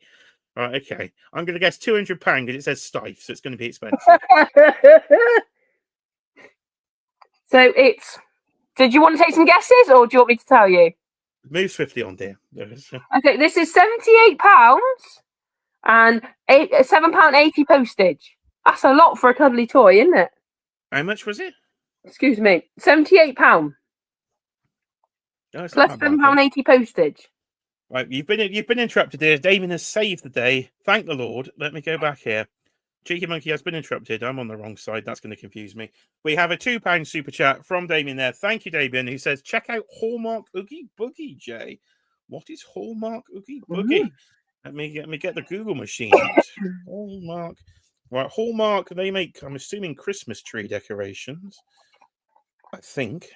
Right, okay. I'm going to guess £200 because it says Stife, so it's going to be expensive. So do you want to take some guesses or do you want me to tell you? Move swiftly on, dear. Okay, this is £78 and £7.80 postage. That's a lot for a cuddly toy, isn't it? How much was it? Excuse me, £78. Plus £7.80 postage. Right, you've been interrupted here. Damien has saved the day. Thank the Lord. Let me go back here. Cheeky Monkey has been interrupted. I'm on the wrong side. That's going to confuse me. We have a £2 super chat from Damien there. Thank you, Damien, who says, check out Hallmark Oogie Boogie, Jay. What is Hallmark Oogie Boogie? Let me get the Google machine. Hallmark. Right, Hallmark, they make, I'm assuming, Christmas tree decorations. I think.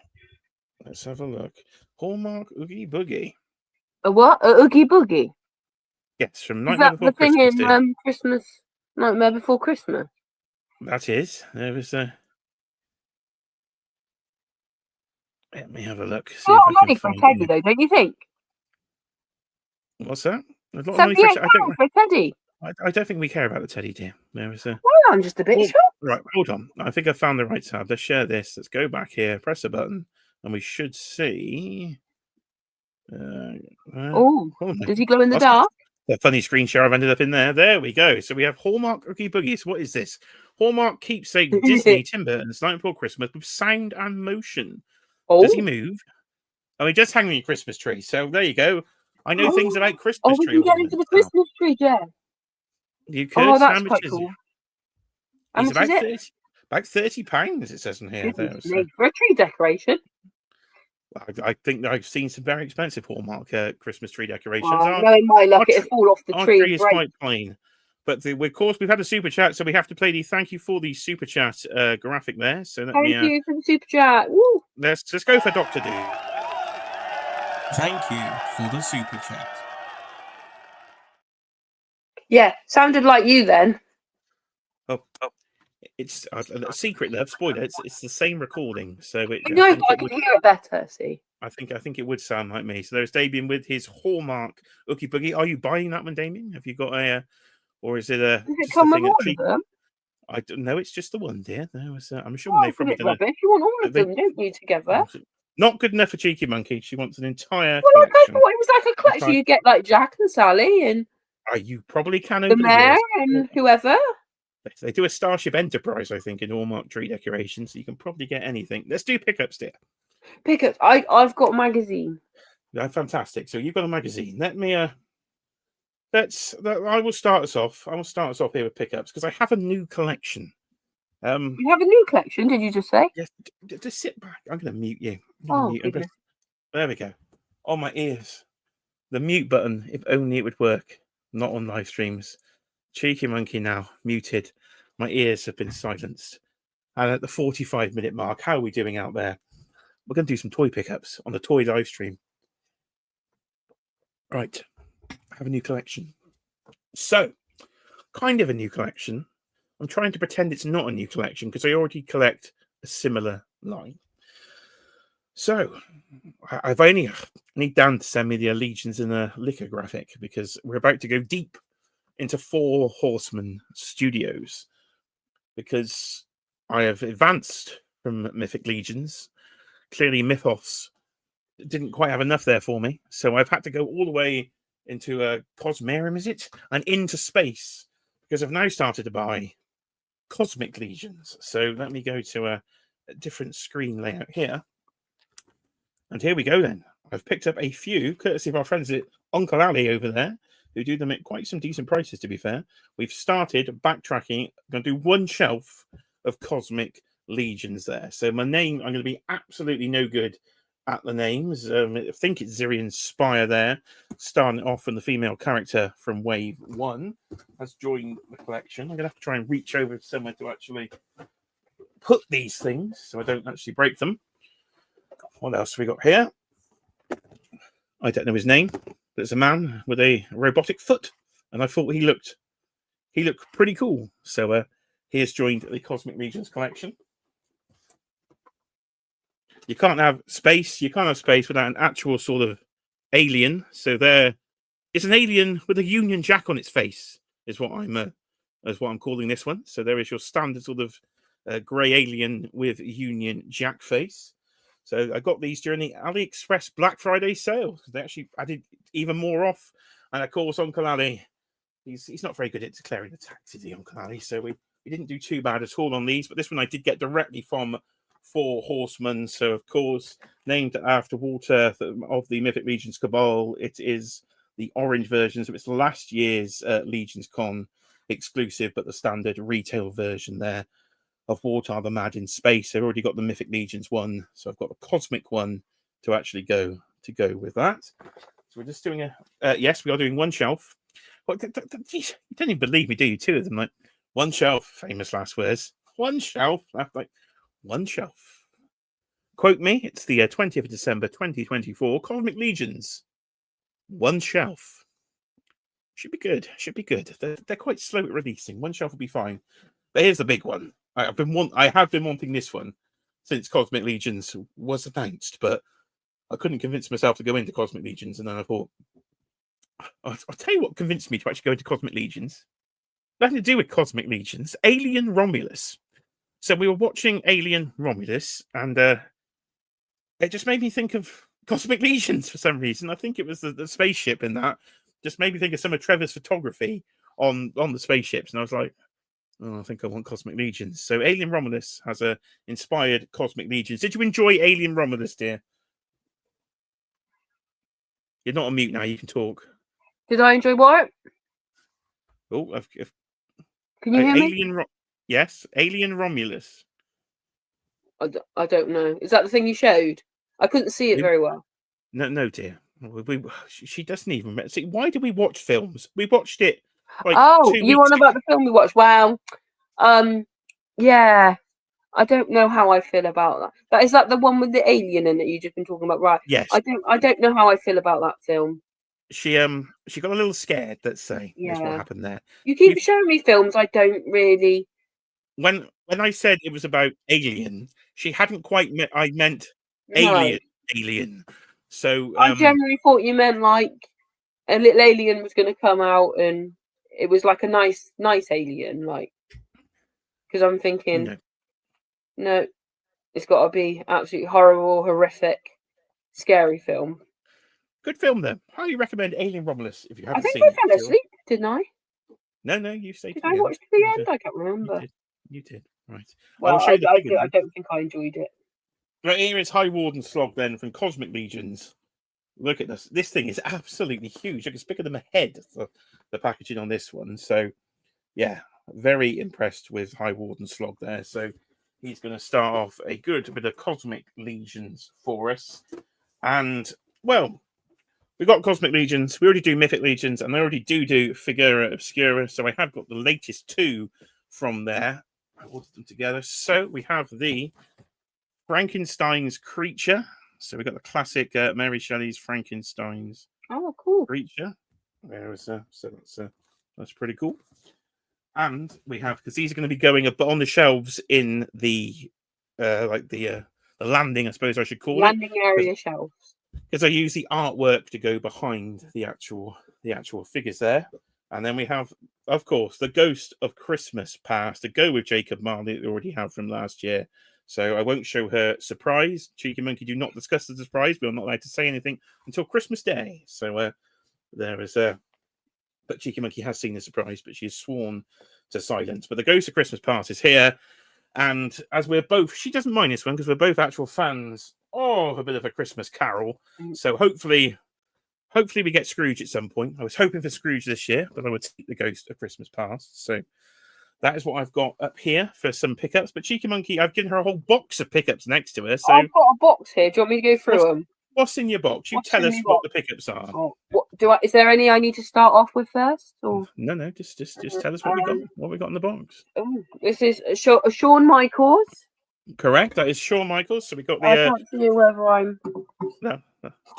Let's have a look. Hallmark Oogie Boogie. A what? A Oogie Boogie? Yes, from Nightmare Before Christmas. Is that the thing in Christmas? Nightmare Before Christmas? That is. There was a... Let me have a look. See a lot of money for a teddy, though, don't you think? What's that? A lot of money for a teddy. I don't think we care about the teddy, dear. There was a... Well, I'm just a bit shocked. Right, hold on. I think I found the right tab. Let's share this. Let's go back here, press a button, and we should see... does he glow in the dark? The funny screen share I've ended up in there. There we go. So we have Hallmark Oogie Boogies. What is this? Hallmark keepsake Disney Tim Burton's Night Before Christmas with sound and motion. Does he move? Oh, he just hang on your Christmas tree. So there you go. I know things about Christmas tree. We can get into the Christmas tree, Jeff. You could. Oh, that's quite cool. How much is it? About £30, it says in here. For a tree decoration. I think I've seen some very expensive Hallmark Christmas tree decorations. Knowing my luck, it'll fall off the tree. Our tree is quite plain. But of course, we've had a super chat, so we have to play the thank you for the super chat graphic there. So thank you for the super chat. Woo. Let's go for Dr. Do. Thank you for the super chat. Yeah, sounded like you then. Oh. It's a secret, love. Spoiler. It's the same recording, so I can hear it better. See, I think it would sound like me. So there's Damien with his Hallmark Oogie Boogie. Are you buying that one, Damien? Have you got or is it a? Does it come with all of them? I don't know. It's just the one, dear. I'm sure they probably gonna. If you want all of them, don't you? Together. Not good enough for Cheeky Monkey. She wants an entire. Well, I thought it was like a collection. You get like Jack and Sally and. You probably can. The mayor and whoever. They do a Starship Enterprise, I think, in Hallmark tree decoration, so you can probably get anything. Let's do pickups, dear. Pickups. I've got a magazine. Yeah, fantastic. So you've got a magazine. Let me I will start us off. I will start us off here with pickups because I have a new collection. You have a new collection, did you just say? Yes, just sit back. I'm going to mute you. Goodness. There we go. On my ears. The mute button, if only it would work. Not on live streams. Cheeky monkey now, muted. My ears have been silenced. And at the 45-minute mark, how are we doing out there? We're going to do some toy pickups on the toy live stream. Right. I have a new collection. So, kind of a new collection. I'm trying to pretend it's not a new collection because I already collect a similar line. So, I need Dan to send me the Allegiance in a lithographic because we're about to go deep into Four Horsemen Studios because I have advanced from Mythic Legions. Clearly, Mythos didn't quite have enough there for me, so I've had to go all the way into a Cosmerium, is it? And into space because I've now started to buy Cosmic Legions. So let me go to a different screen layout here. And here we go then. I've picked up a few, courtesy of our friends at Uncle Ali over there, who do them at quite some decent prices, to be fair. We've started backtracking. I'm going to do one shelf of Cosmic Legions there. So my name, I'm going to be absolutely no good at the names. I think it's Zirian Spire there, starting off from the female character from Wave 1 has joined the collection. I'm going to have to try and reach over somewhere to actually put these things so I don't actually break them. What else have we got here? I don't know his name, but it's a man with a robotic foot, and I thought he looked pretty cool. So he has joined the Cosmic Legions collection. You can't have space. You can't have space without an actual sort of alien. So there is an alien with a Union Jack on its face. Is what I'm calling this one. So there is your standard sort of grey alien with Union Jack face. So I got these during the AliExpress Black Friday sale. They actually added even more off. And of course, Uncle Ali, he's not very good at declaring the tax, is he, Uncle Ali? So we didn't do too bad at all on these. But this one I did get directly from Four Horsemen. So of course, named after Walter of the Mythic Legions Cabal, it is the orange version. So it's last year's Legions Con exclusive, but the standard retail version there of Walter the Mad in Space. I've already got the Mythic Legions one, so I've got the Cosmic one to actually go with that. So we're just doing yes, we are doing one shelf. Well, you don't even believe me, do you? Two of them, like one shelf, famous last words. One shelf, like one shelf. Quote me, it's the 20th of December 2024, Cosmic Legions. One shelf. Should be good. They're quite slow at releasing. One shelf will be fine. But here's the big one. I have been wanting this one since Cosmic Legions was announced, but I couldn't convince myself to go into Cosmic Legions, and then I thought, I'll tell you what convinced me to actually go into Cosmic Legions. Nothing to do with Cosmic Legions. Alien Romulus. So we were watching Alien Romulus, and it just made me think of Cosmic Legions for some reason. I think it was the spaceship in that. Just made me think of some of Trevor's photography on the spaceships, and I was like, oh, I think I want Cosmic Legions. So Alien Romulus has inspired Cosmic Legions. Did you enjoy Alien Romulus, dear? You're not on mute now. You can talk. Did I enjoy what? Oh, can you hear me? Yes, Alien Romulus. I don't know. Is that the thing you showed? I couldn't see it very well. No, dear. She doesn't even see. Why do we watch films? We watched it. Like you on about the film we watched? Wow. Yeah. I don't know how I feel about that. But is that the one with the alien in it you've just been talking about? Right. Yes. I don't know how I feel about that film. She got a little scared, let's say. Yeah. Is what happened there. You keep showing me films I don't really. When I said it was about Alien, she hadn't quite I meant Alien. No. Alien. So I generally thought you meant like a little alien was going to come out, and it was like a nice alien, like. Because I'm thinking, no, it's got to be absolutely horrible, horrific, scary film. Good film, then. Highly recommend Alien Romulus if you haven't seen it. I think I fell asleep, didn't I? No, you stayed. Did I watch to the end? I can't remember. You did. Right. Well, I don't think I enjoyed it. Right, here is High Warden Slog then from Cosmic Legions. Look at this. This thing is absolutely huge. It's bigger than my head. the packaging on this one. So, yeah, very impressed with High Warden Slog there. So he's going to start off a good bit of Cosmic Legions for us. And, well, we've got Cosmic Legions, we already do Mythic Legions, and I already do Figura Obscura. So I have got the latest two from there. I ordered them together. So we have the Frankenstein's Creature. So we've got the classic Mary Shelley's Frankenstein's Creature. There is so that's pretty cool. And we have, because these are going to be going up on the shelves in the the landing, I suppose I should call landing area shelves. Because I use the artwork to go behind the actual figures there. And then we have, of course, the Ghost of Christmas Past to go with Jacob Marley that we already have from last year. So I won't show her surprise. Cheeky Monkey, do not discuss the surprise. We're not allowed to say anything until Christmas Day. So there is but Cheeky Monkey has seen the surprise, but she's sworn to silence. But the Ghost of Christmas Past is here. And as we're both, she doesn't mind this one because we're both actual fans of a bit of a Christmas Carol. So hopefully we get Scrooge at some point. I was hoping for Scrooge this year, but I would take the Ghost of Christmas Past. So that is what I've got up here for some pickups. But Cheeky Monkey, I've given her a whole box of pickups next to her. So I've got a box here. Do you want me to go through them? What's in your box? You tell us what the pickups are. Oh, is there any I need to start off with first? Or? No, just tell us what we got. What we got in the box. This is Shawn Michaels. Correct. That is Shawn Michaels. So we got the. I can't see whether I'm. No,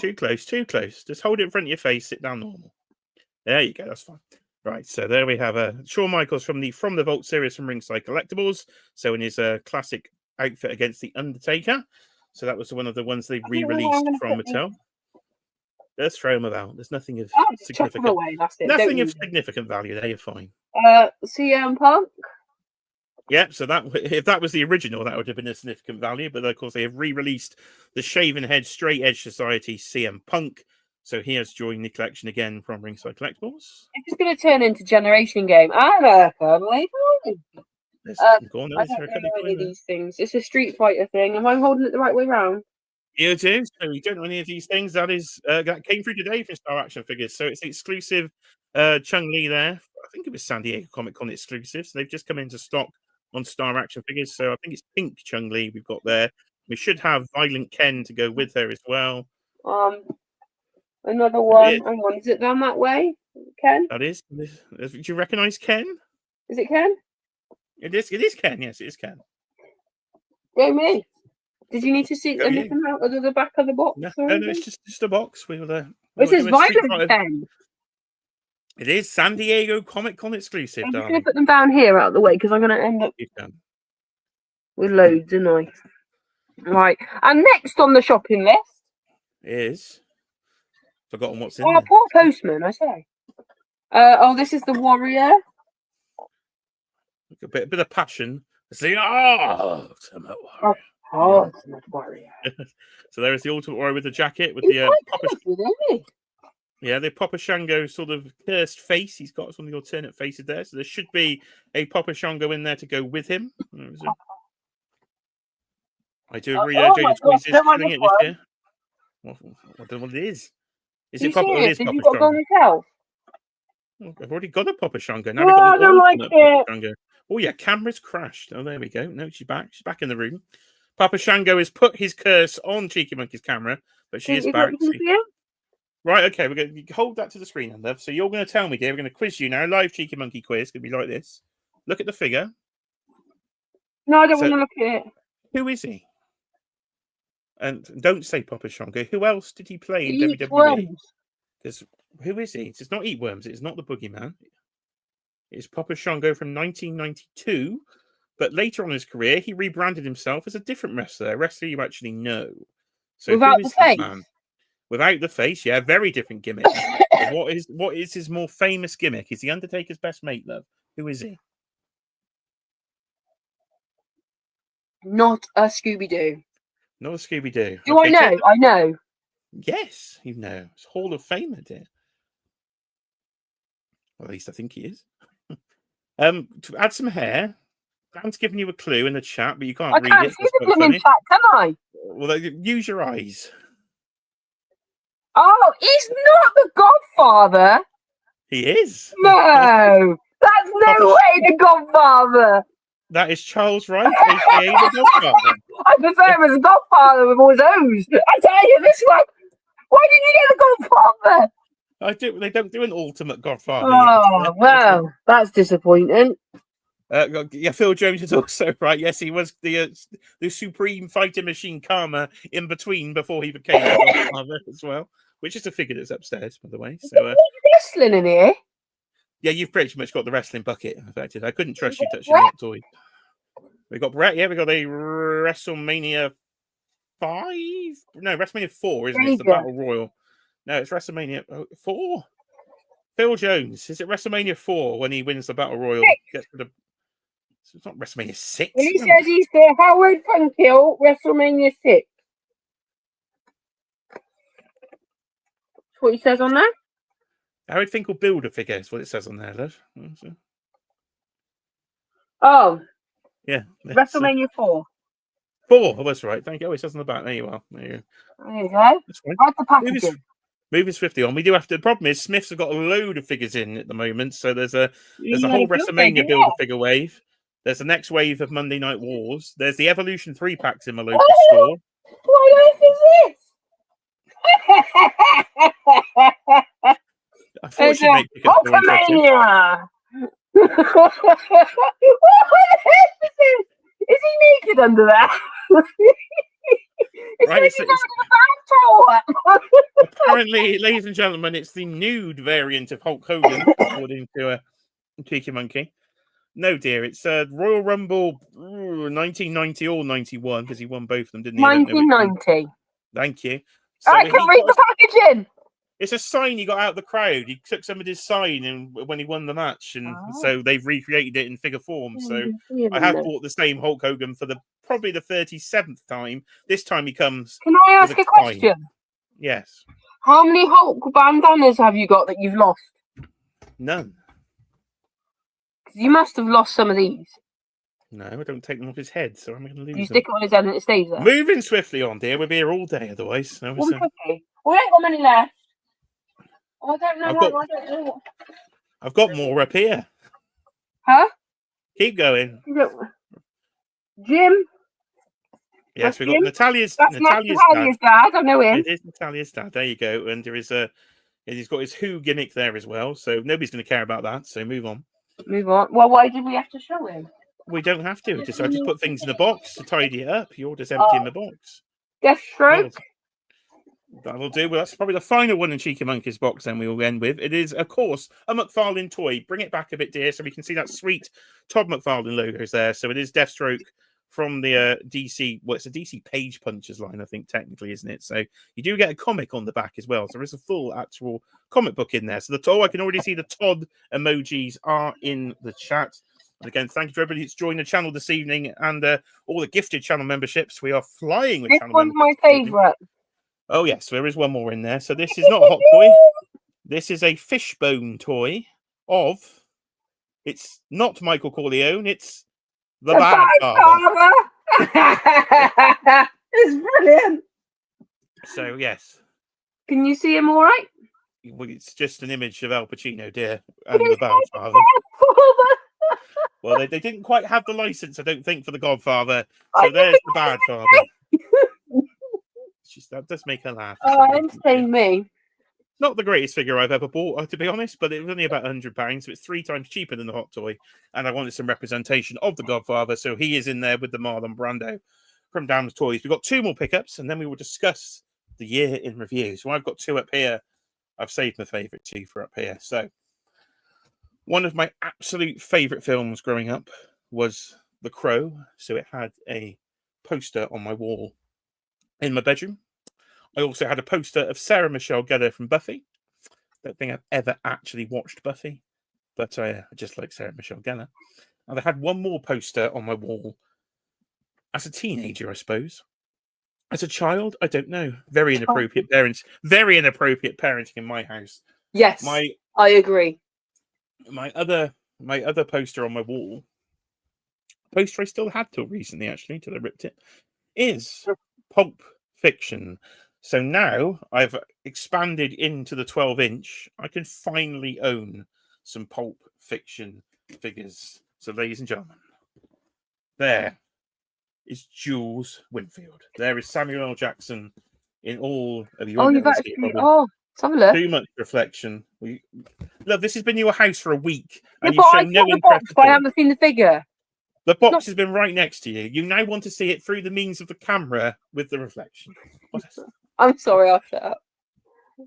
too close. Just hold it in front of your face. Sit down normal. There you go. That's fine. Right. So there we have Shawn Michaels from the Vault series from Ringside Collectibles. So in his classic outfit against the Undertaker. So that was one of the ones they re-released from Mattel. Let's throw them about. There's nothing of significant. Away, that's it. Nothing of significant value there. You're fine. CM Punk. Yeah, so that if that was the original, that would have been a significant value. But of course, they have re-released the Shaven Head Straight Edge Society CM Punk. So he has joined the collection again from Ringside Collectibles. It's going to turn into Generation Game. I'm a cuddly boy. I don't know any of these things. It's a Street Fighter thing. Am I holding it the right way around? You do. So you don't know any of these things. That is that came through today from Star Action Figures. So it's exclusive Chung Li there. I think it was San Diego Comic Con exclusive. So they've just come into stock on Star Action Figures. So I think it's pink Chung Li we've got there. We should have Violent Ken to go with her as well. Another one. Hang on, is it down that way? Ken? That is. Do you recognise Ken? Is it Ken? It is Ken. Yes, it is Ken. Go me. Did you need to see anything out of the back of the box? No, it's just a box. This is Violent Ken. It is San Diego Comic Con exclusive. I'm just going to put them down here out of the way because I'm going to end up with loads, aren't I? Right. And next on the shopping list is forgotten what's in there. Poor Postman, I say. This is the Warrior. A bit of passion. See, Ultimate Warrior. Ultimate Warrior. So there is the Ultimate Warrior with the jacket with the Papa Shango sort of cursed face. He's got some of the alternate faces there. So there should be a Papa Shango in there to go with him. I do agree. Jaden Squeeze is doing it this year. I don't know what it is. Is it Papa? It is Papa Shango. I've already got a Papa Shango. Now we've got the ultimate Papa Shango. Oh yeah, camera's crashed. Oh, there we go. No, she's back. She's back in the room. Papa Shango has put his curse on Cheeky Monkey's camera, but she is back. Right, okay, we're going to hold that to the screen, love. So you're going to tell me, dear, we're going to quiz you now. Live Cheeky Monkey quiz. It's going to be like this. Look at the figure. No, I don't want to look at it. Who is he? And don't say Papa Shango. Who else did he play in WWE? Because who is he? It's not Eat Worms. It's not the Boogeyman. It's Papa Shango from 1992. But later on in his career, he rebranded himself as a different wrestler, a wrestler you actually know. So without the face? Man? Without the face, yeah, very different gimmick. What is his more famous gimmick? Is he Undertaker's best mate, love? Who is he? Not a Scooby-Doo. Not a Scooby-Doo. Do I know? I know. Yes, you know. It's Hall of Famer, dear. Well, at least I think he is. To add some hair. Dan's giving you a clue in the chat, but you can't read it. I can't see the blooming chat, can I? Well, use your eyes. Oh, he's not the Godfather. He is. No, that's no way the Godfather. That is Charles Wright, aka the Godfather. I prefer him as a Godfather with all his O's. I tell you, this one. Why didn't you get the Godfather? They don't do an ultimate Godfather Oh, yet. wow. That's disappointing. Yeah, Phil Jones is also right. Yes, he was the supreme fighting machine Karma in between before he became the Godfather as well, which is a figure that's upstairs, by the way. So, wrestling in here. yeah, you've pretty much got the wrestling bucket affected. I couldn't trust you touching that toy. We got Brett. Yeah, we got a WrestleMania 5. No, WrestleMania 4, isn't it? It's the Battle Royal. No, it's WrestleMania 4. Phil Jones. Is it WrestleMania 4 when he wins the Battle Royal? Gets to the... It's not WrestleMania 6. Well, he says he's the Howard Funkill WrestleMania 6. That's what he says on there. Howard Finkel build a figure is what it says on there, love. Oh, yeah. WrestleMania 4. 4. Oh, that's right. Thank you. Oh, it says on the back. There you are. There you go. That's fine. Write the packaging. Moving swiftly on. We do have to. The problem is Smiths have got a load of figures in at the moment, so there's a whole WrestleMania build a figure wave. There's the next wave of Monday Night Wars. There's the Evolution 3 packs in my local store. What earth is this? I thought she'd make pickups more interesting. Hulkamania! What on earth is this? Is he naked under that? It's right, like he's under the bath. Apparently, ladies and gentlemen, it's the nude variant of Hulk Hogan, according to Cheeky Monkey. No, dear, it's Royal Rumble 1990 or 91 because he won both of them, didn't he? 1990. Thank you. So I can read the packaging. It's a sign he got out of the crowd. He took somebody's sign and when he won the match, and so they've recreated it in figure form. So I have bought the same Hulk Hogan for probably the 37th time. This time he comes. Can I ask a question? Yes. How many Hulk bandanas have you got that you've lost? None. You must have lost some of these. No, I don't take them off his head, so I'm going to lose them. You stick it on his head and it stays there. Moving swiftly on, dear. We'll be here all day otherwise. So we ain't got many left. I don't know. I don't know. I've got more up here. Huh? Keep going. Jim? Yes, we've got Natalia's dad. I know him. It is Natalia's dad. There you go. And there is he's got his Who gimmick there as well. So nobody's going to care about that. So move on. Move on. Well, why did we have to show him? We don't have to. I just put things in the box to tidy it up. You're just emptying the box. Deathstroke. That'll do. Well, that's probably the final one in Cheeky Monkey's box. Then we will end with. It is, of course, a McFarlane toy. Bring it back a bit, dear, so we can see that sweet Todd McFarlane logos there. So it is Deathstroke from the DC. Well, it's a DC Page Punchers line, I think, technically, isn't it? So you do get a comic on the back as well. So there is a full actual comic book in there. So I can already see the Todd emojis are in the chat. And again, thank you to everybody who's joined the channel this evening and all the gifted channel memberships. We are flying with channel memberships. This one's my favourite. Oh, yes, there is one more in there. So this is not a hot toy. This is a fishbone toy of... It's not Michael Corleone. It's the Bad Father. It's brilliant. So, yes. Can you see him all right? Well, it's just an image of Al Pacino, dear, and the Bad Father. Well, they didn't quite have the license, I don't think, for the Godfather. So there's the Bad Father. That does make her laugh. Oh, entertain me. Not the greatest figure I've ever bought, to be honest, but it was only about £100, so it's 3 times cheaper than the Hot Toy. And I wanted some representation of the Godfather, so he is in there with the Marlon Brando from Dam's Toys. We've got 2 more pickups, and then we will discuss the year in review. So I've got 2 up here. I've saved my favourite 2 for up here. So one of my absolute favourite films growing up was The Crow. So it had a poster on my wall in my bedroom. I also had a poster of Sarah Michelle Gellar from Buffy. Don't think I've ever actually watched Buffy, but I just like Sarah Michelle Gellar. And I had one more poster on my wall as a teenager, I suppose. As a child, I don't know. Very inappropriate parents. Very inappropriate parenting in my house. Yes, I agree. My other poster on my wall, poster I still had till recently, actually, till I ripped it, is Pulp Fiction. So now I've expanded into the 12-inch. I can finally own some Pulp Fiction figures. So, ladies and gentlemen, there is Jules Winfield. There is Samuel L. Jackson in all of you. Oh, you've actually. Oh, let's have a look. Too much reflection. Look, this has been your house for a week, Yeah, and but you've I shown no saw the interest box, at but I all. haven't seen the figure. The box has been right next to you. You now want to see it through the means of the camera with the reflection. I'm sorry, I'll shut up.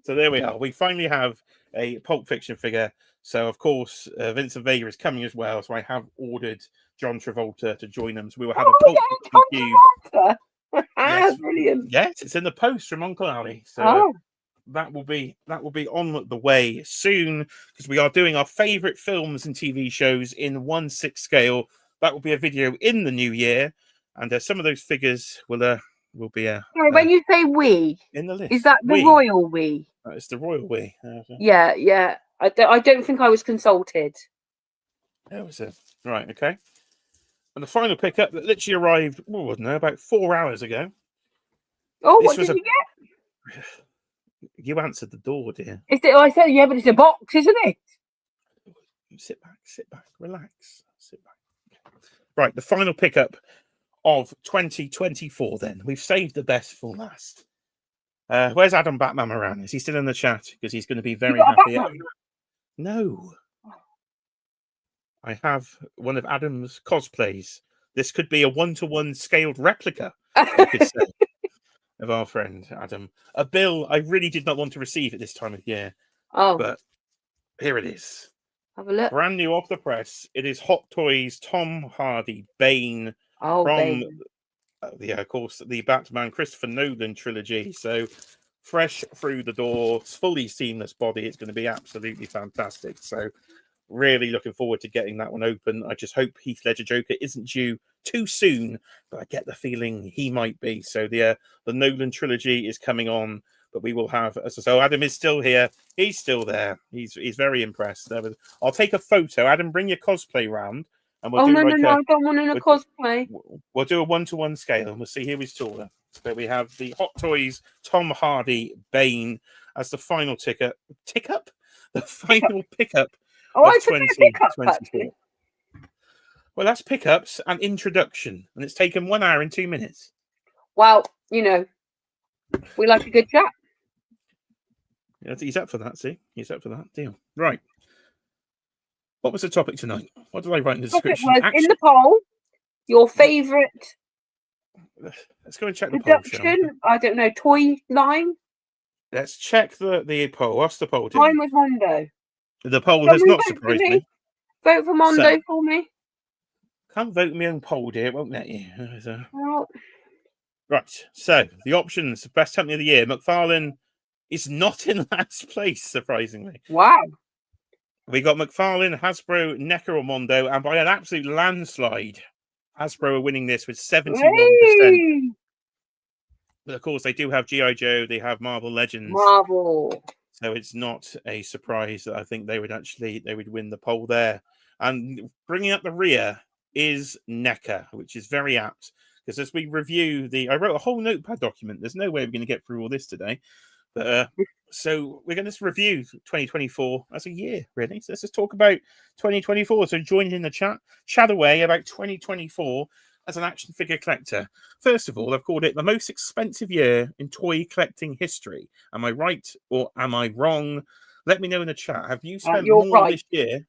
So there we are. We finally have a Pulp Fiction figure. So, of course, Vincent Vega is coming as well. So I have ordered John Travolta to join them. So we will have a Pulp Fiction cube. Yes. Brilliant. Yes, it's in the post from Uncle Ali. So that will be on the way soon, because we are doing our favourite films and TV shows in 1/6 scale. That will be a video in the new year, and some of those figures will be Sorry, when you say we, in the list. Is that the royal we? It's the royal we. Yeah. I don't think I was consulted. It was right. Okay. And the final pickup that literally arrived, I don't know, about 4 hours ago. Oh, what did you get? You answered the door, dear. Is it? I said, yeah, but it's a box, isn't it? Sit back, relax, sit back. Right, the final pickup of 2024. Then we've saved the best for last. Where's Adam Batman Moran? Is he still in the chat? Because he's going to be very happy. No, I have one of Adam's cosplays. This could be a 1-to-1 scaled replica, you could say, of our friend Adam. A bill I really did not want to receive at this time of year. Oh, but here it is. Have a look. Brand new off the press. It is Hot Toys Tom Hardy Bane from Bane. Of course, the Batman Christopher Nolan trilogy. So fresh through the door, fully seamless body. It's going to be absolutely fantastic. So really looking forward to getting that one open. I just hope Heath Ledger Joker isn't due too soon, but I get the feeling he might be. So the Nolan trilogy is coming on, but we will have. So Adam is still here. He's still there. He's very impressed. I'll take a photo. Adam, bring your cosplay round, and we'll do no, I don't want in a cosplay. We'll do a 1-to-1 scale, and we'll see who is taller. So we have the Hot Toys Tom Hardy Bane as the final pickup. The final pickup. Oh, I took a pickup, actually. Well, that's pickups and introduction, and it's taken 1 hour and 2 minutes. Well, we like a good chat. He's up for that, see? He's up for that. Deal. Right. What was the topic tonight? What did I write in the description? In the poll, your favourite... Let's go and check the poll, shall we? I don't know, toy line? Let's check the poll. What's the poll doing? Mine was Mondo. The poll has not surprised me. Vote for Mondo for me. Can't vote me on poll, dear. It won't let you. Right. So the options: best company of the year. McFarlane is not in last place, surprisingly. Wow. We got McFarlane, Hasbro, NECA, or Mondo, and by an absolute landslide, Hasbro are winning this with 71%. Hey! But of course, they do have G.I. Joe. They have Marvel Legends. Marvel. So it's not a surprise that I think they would win the poll there. And bringing up the rear is NECA, which is very apt, because as we review I wrote a whole notepad document. There's no way we're going to get through all this today. But so we're going to review 2024 as a year, really. So let's just talk about 2024. So join in the chat away about 2024 as an action figure collector. First of all, I've called it the most expensive year in toy collecting history. Am I right or am I wrong? Let me know in the chat. Have you spent more this year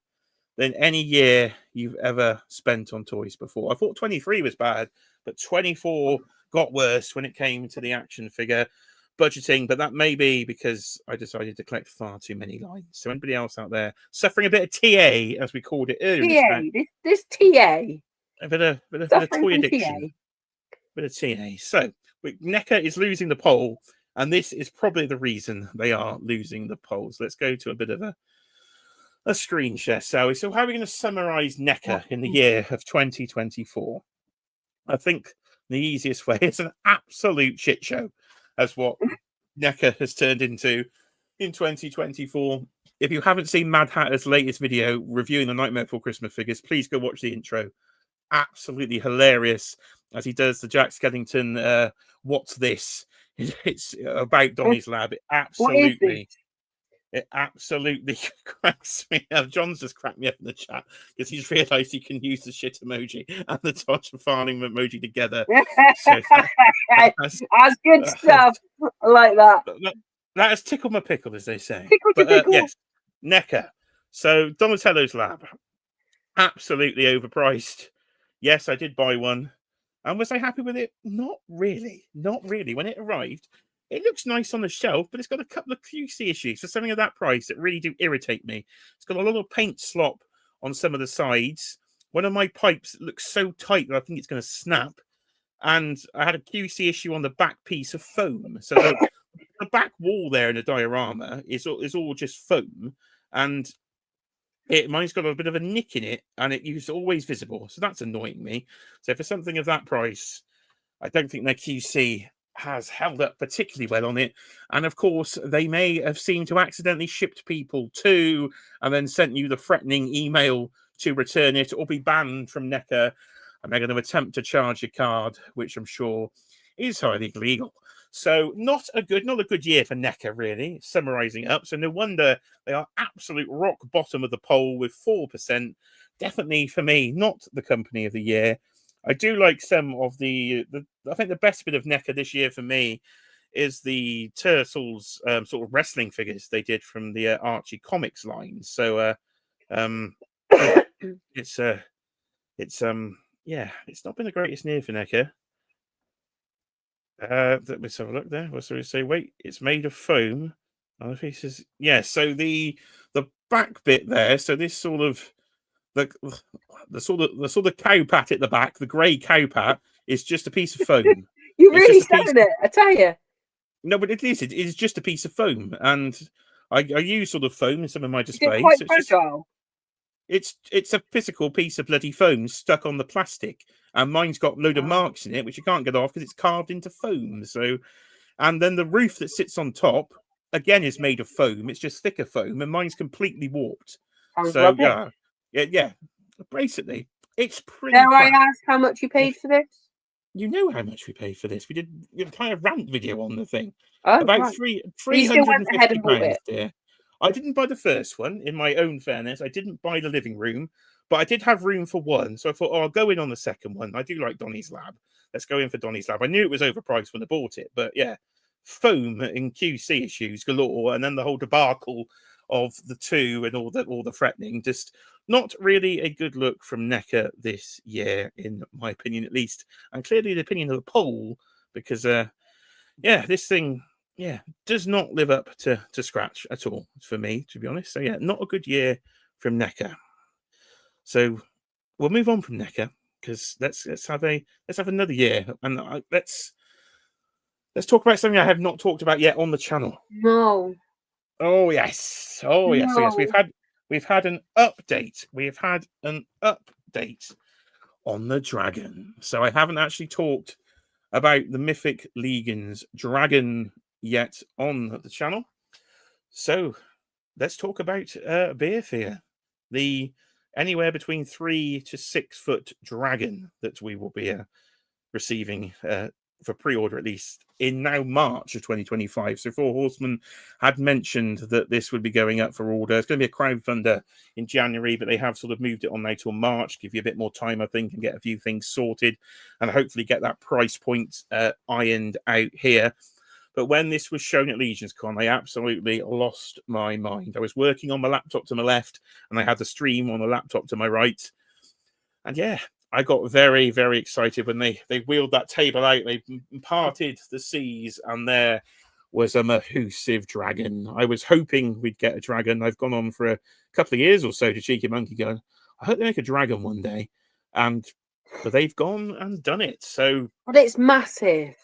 than any year you've ever spent on toys before? I thought 23 was bad, but 24 got worse when it came to the action figure budgeting, but that may be because I decided to collect far too many lines. So anybody else out there suffering a bit of TA, as we called it earlier? This TA. A bit of toy addiction. Bit of TA. So NECA is losing the poll, and this is probably the reason they are losing the polls. Let's go to a bit of a screen share. So how are we going to summarize NECA in the year of 2024? I think the easiest way is an absolute shit show. As what NECA has turned into in 2024. If you haven't seen Mad Hatter's latest video reviewing the Nightmare Before Christmas figures, please go watch the intro. Absolutely hilarious as he does the Jack Skellington "What's This?" It's about Donny's Lab. What is this? It absolutely cracks me up. John's just cracked me up in the chat because he's realised he can use the shit emoji and the Tosh farming emoji together. So that's good stuff. I like that. That has tickled my pickle, as they say. Tickle to pickle. Yes, NECA. So Donatello's Lab, absolutely overpriced. Yes, I did buy one. And was I happy with it? Not really. Not really. When it arrived, it looks nice on the shelf, but it's got a couple of QC issues for something of that price that really do irritate me. It's got a lot of paint slop on some of the sides. One of my pipes looks so tight that I think it's going to snap. And I had a QC issue on the back piece of foam. So the back wall there in the diorama is all just foam. And mine's got a bit of a nick in it, and it's always visible. So that's annoying me. So for something of that price, I don't think their QC has held up particularly well on it. And of course, they may have seemed to accidentally shipped people to and then sent you the threatening email to return it or be banned from NECA. And they're going to attempt to charge your card, which I'm sure is highly illegal. So not a good year for NECA, really, summarizing up. So no wonder they are absolute rock bottom of the poll with 4%. Definitely, for me, not the company of the year. I do like some of I think the best bit of NECA this year for me is the Turtles sort of wrestling figures they did from the Archie Comics line. So it's not been the greatest year for NECA. Let's have a look there. What's there? Say, wait, it's made of foam. Other pieces, yeah. So the back bit there. So this sort of the sort of cow pat at the back, the grey cow pat, is just a piece of foam. You're really selling it, I tell you. No, but it is just a piece of foam, and I use sort of foam in some of my displays. Quite fragile. It's a physical piece of bloody foam stuck on the plastic, and mine's got a load of marks in it which you can't get off because it's carved into foam. So, and then the roof that sits on top again is made of foam. It's just thicker foam, and mine's completely warped. So yeah, basically, it's pretty. Now I ask how much you paid for this. You know how much we paid for this. We did an entire rant video on the thing. Oh, about right. £350 there. I didn't buy the first one, in my own fairness. I didn't buy the living room, but I did have room for one. So I thought, I'll go in on the second one. I do like Donny's Lab. Let's go in for Donny's Lab. I knew it was overpriced when I bought it, but yeah, foam and QC issues galore, and then the whole debacle of the two and all the threatening. Just not really a good look from NECA this year, in my opinion, at least, and clearly the opinion of the poll, because this thing does not live up to scratch at all for me, to be honest. So yeah, not a good year from NECA. So we'll move on from NECA, because let's have another year, and let's talk about something I have not talked about yet on the channel. No. Oh yes. Oh yes. No. So yes, we've had an update. We've had an update on the dragon. So I haven't actually talked about the Mythic Legion's dragon yet on the channel. So let's talk about Beer Fear, the anywhere between 3 to 6 foot dragon that we will be receiving for pre-order, at least in now March of 2025. So Four Horsemen had mentioned that this would be going up for order. It's going to be a crowdfunder in January, but they have sort of moved it on now till March, give you a bit more time, I think, and get a few things sorted, and hopefully get that price point ironed out here. But when this was shown at LegionsCon, I absolutely lost my mind. I was working on my laptop to my left, and I had the stream on the laptop to my right. And yeah, I got very, very excited when they wheeled that table out. They parted the seas, and there was a mahoosive dragon. I was hoping we'd get a dragon. I've gone on for a couple of years or so to Cheeky Monkey going, I hope they make a dragon one day. But they've gone and done it. So, but it's massive.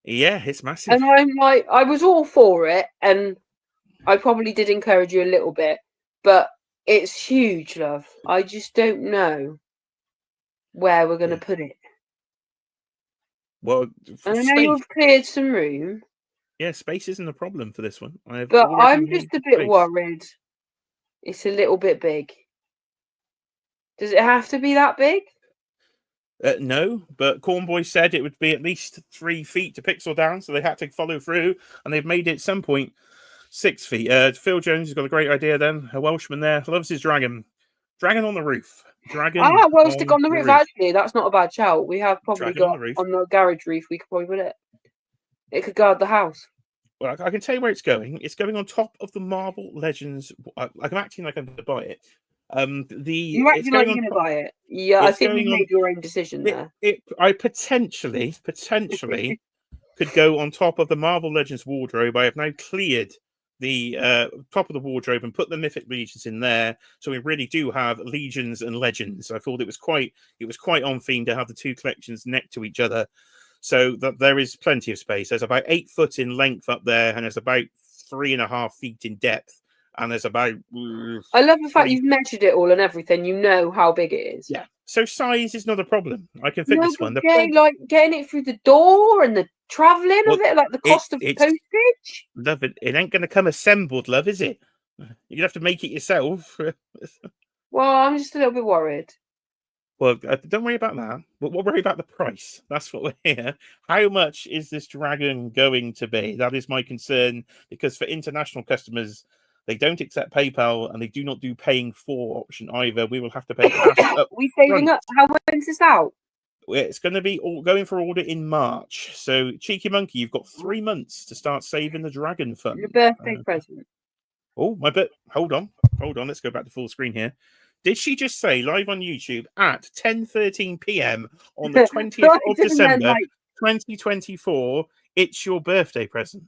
Yeah, it's massive. And I'm like, I was all for it, and I probably did encourage you a little bit, but it's huge, love. I just don't know where we're going to put it. Well, and I know you've cleared some room. Yeah, space isn't a problem for this one. But I'm just a bit worried. It's a little bit big. Does it have to be that big? No, but Cornboy said it would be at least 3 feet to pixel down, so they had to follow through, and they've made it at some point 6 feet. Phil Jones has got a great idea then. A Welshman there loves his dragon. Dragon on the roof. Dragon well, stick on the roof, actually. That's not a bad shout. We have probably Dragon on got the roof. on the garage roof, we could probably put it. It could guard the house. Well, I can tell you where it's going. It's going on top of the Marvel Legends. I'm acting like I'm going to buy it. You're acting like you're going to buy it. Yeah, I think you made your own decision there. I potentially could go on top of the Marvel Legends wardrobe. I have now cleared the top of the wardrobe and put the Mythic Legions in there, so we really do have Legions and Legends. I thought it was quite on theme to have the two collections next to each other, so that there is plenty of space. There's about 8 foot in length up there, and there's about 3.5 feet in depth, and there's about. I love the fact you've measured it all and everything. You know how big it is. Yeah. So size is not a problem. I can fit this one. Like getting it through the door and the travelling of it, like the cost of postage. Love it. It ain't going to come assembled, love, is it? You'd have to make it yourself. Well, I'm just a little bit worried. Well, don't worry about that. But we'll worry about the price. That's what we're here. How much is this dragon going to be? That is my concern, because for international customers, they don't accept PayPal, and they do not do paying for option either. We will have to pay cash up. We saving up. How when's this out? It's going to be going for order in March. So, Cheeky Monkey, you've got 3 months to start saving the dragon fund. Your birthday present. Oh, hold on. Let's go back to full screen here. Did she just say live on YouTube at 10:13 p.m. on the 20th of December, 2024? It's your birthday present.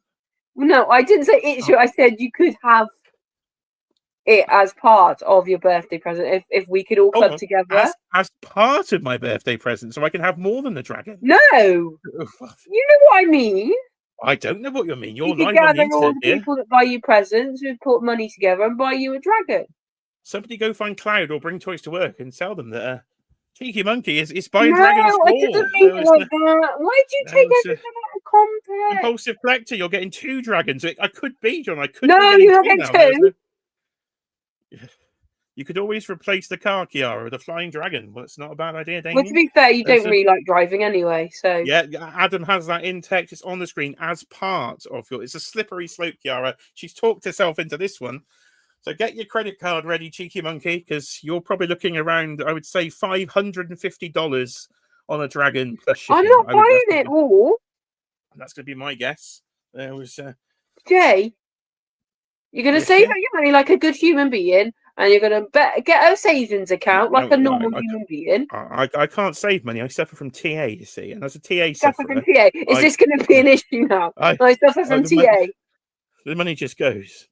No, I didn't say it's your. I said you could have it as part of your birthday present if we could all club together. As part of my birthday present, so I can have more than the dragon. No, you know what I mean. I don't know what you mean. You're you live gather on the all the people that buy you presents, who put money together and buy you a dragon. Somebody go find Cloud or bring toys to work and tell them that Cheeky Monkey is buying dragons. No, I didn't mean it like that. Why did you take everything out of context? Impulsive collector, you're getting 2 dragons. I could be, John. I could. No, you're not getting 2. You could always replace the car Kiara with a flying dragon. Well, it's not a bad idea, Damien. Well, to be fair, you don't really like driving anyway, so... Yeah, Adam has that in text. It's on the screen as part of your... It's a slippery slope, Kiara. She's talked herself into this one. So get your credit card ready, Cheeky Monkey, because you're probably looking around, I would say, $550 on a dragon plus shipping. I'm not buying it all. That's going to be my guess. There was... Jay, you're going to save up your money like a good human being, and you're going to get a savings account like a normal human being. I can't save money. I suffer from TA, you see. And as a TA suffer from TA. Is this going to be an issue now? I suffer from TA. The money just goes.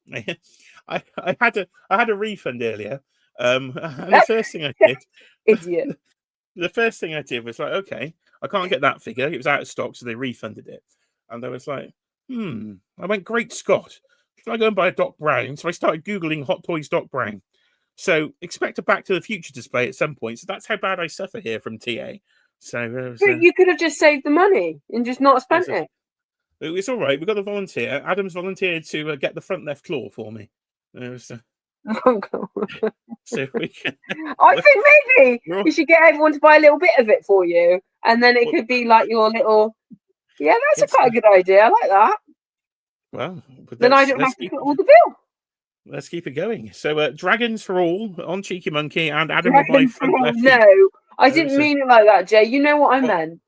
I had a refund earlier. And the first thing I did... Idiot. The first thing I did was like, okay, I can't get that figure. It was out of stock, so they refunded it. And I was like, I went, great Scott. Should I go and buy a Doc Brown? So I started Googling Hot Toys Doc Brown. So expect a Back to the Future display at some point. So that's how bad I suffer here from TA. So you could have just saved the money and just not spent it. It's all right. We've got a volunteer. Adam's volunteered to get the front left claw for me. So we can... I think maybe you should get everyone to buy a little bit of it for you, and then it could be like your little. Yeah, that's quite a good idea. I like that. Well, then I don't have to put all the bill. Let's keep it going. So, dragons for all on Cheeky Monkey, and Adam will buy front left. No, I didn't mean it like that, Jay. You know what I meant.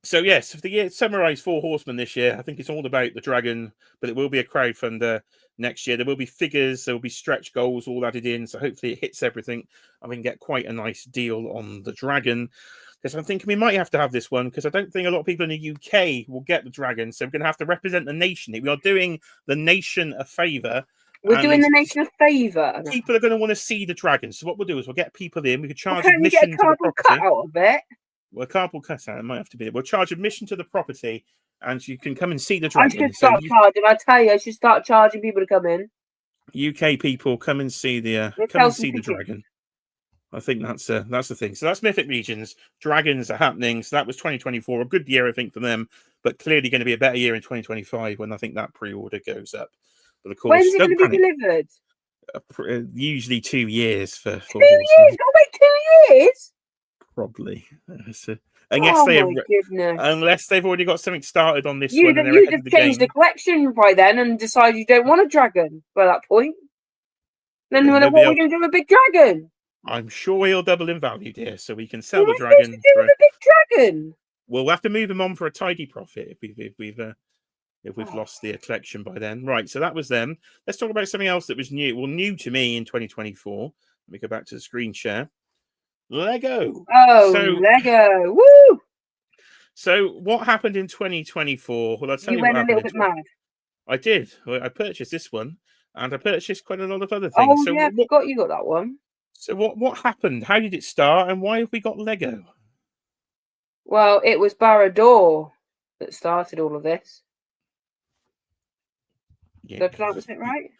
So yes, if the year summarise 4 horsemen this year, I think it's all about the dragon, but it will be a crowdfunder next year. There will be figures, there will be stretch goals all added in, so hopefully it hits everything and we can get quite a nice deal on the dragon. Because I'm thinking we might have to have this one, because I don't think a lot of people in the UK will get the dragon, so we're going to have to represent the nation. We are doing the nation a favour. We're doing the nation a favour. People are going to want to see the dragon, so what we'll do is we'll get people in. We could charge admission to the property. Cut out of it. Well, a cardboard cutout, it might have to be. We'll charge admission to the property, and you can come and see the dragon. I should start charging. I tell you, I should start charging people to come in. UK people, come and see the dragon. I think that's the thing. So that's Mythic Legions. Dragons are happening. So that was 2024, a good year, I think, for them, but clearly going to be a better year in 2025 when I think that pre-order goes up. But of course, when's it going to be delivered? Usually 2 years for 2 years. Oh wait, 2 years. Probably. Unless Oh they my goodness! unless they've already got something started on this You'd one and have, they're you'd ahead have of the changed the game, collection by then and decided you don't want a dragon by that point. Then then we're like, nobody what are we else. going to do with a big dragon? I'm sure he'll double in value, dear. So we can What sell am the I supposed to dragon do for. with a big dragon? We'll have to move him on for a tidy profit if we've Oh, lost the collection by then. Right. So that was them. Let's talk about something else that was new. Well, new to me in 2024. Let me go back to the screen share. Lego. Lego! Woo! So what happened in 2024? Well, I'll tell You you what went a happened little in bit mad. I did. I purchased this one, and I purchased quite a lot of other things. Oh So yeah, I forgot you got that one. what happened? How did it start, and why have we got Lego? Well, it was Barrador that started all of this. Yeah, Did I pronounce it right?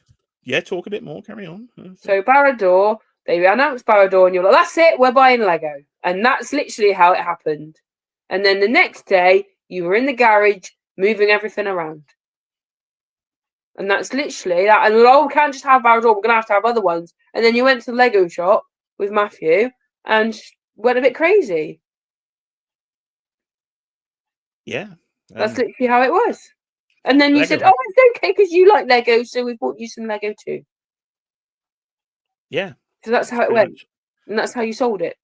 yeah. Talk a bit more. Carry on. So Barrador, they announced Barrador, and you're like, "That's it, we're buying Lego," and that's literally how it happened. And then the next day, you were in the garage moving everything around, and that's literally that. And we can't just have Barrador; we're gonna have to have other ones. And then you went to the Lego shop with Matthew and went a bit crazy. Yeah, That's literally how it was. And then you Lego said, "Oh, it's okay because you like Lego, so we bought you some Lego too." Yeah. So that's how it pretty went, much. and that's how you sold it.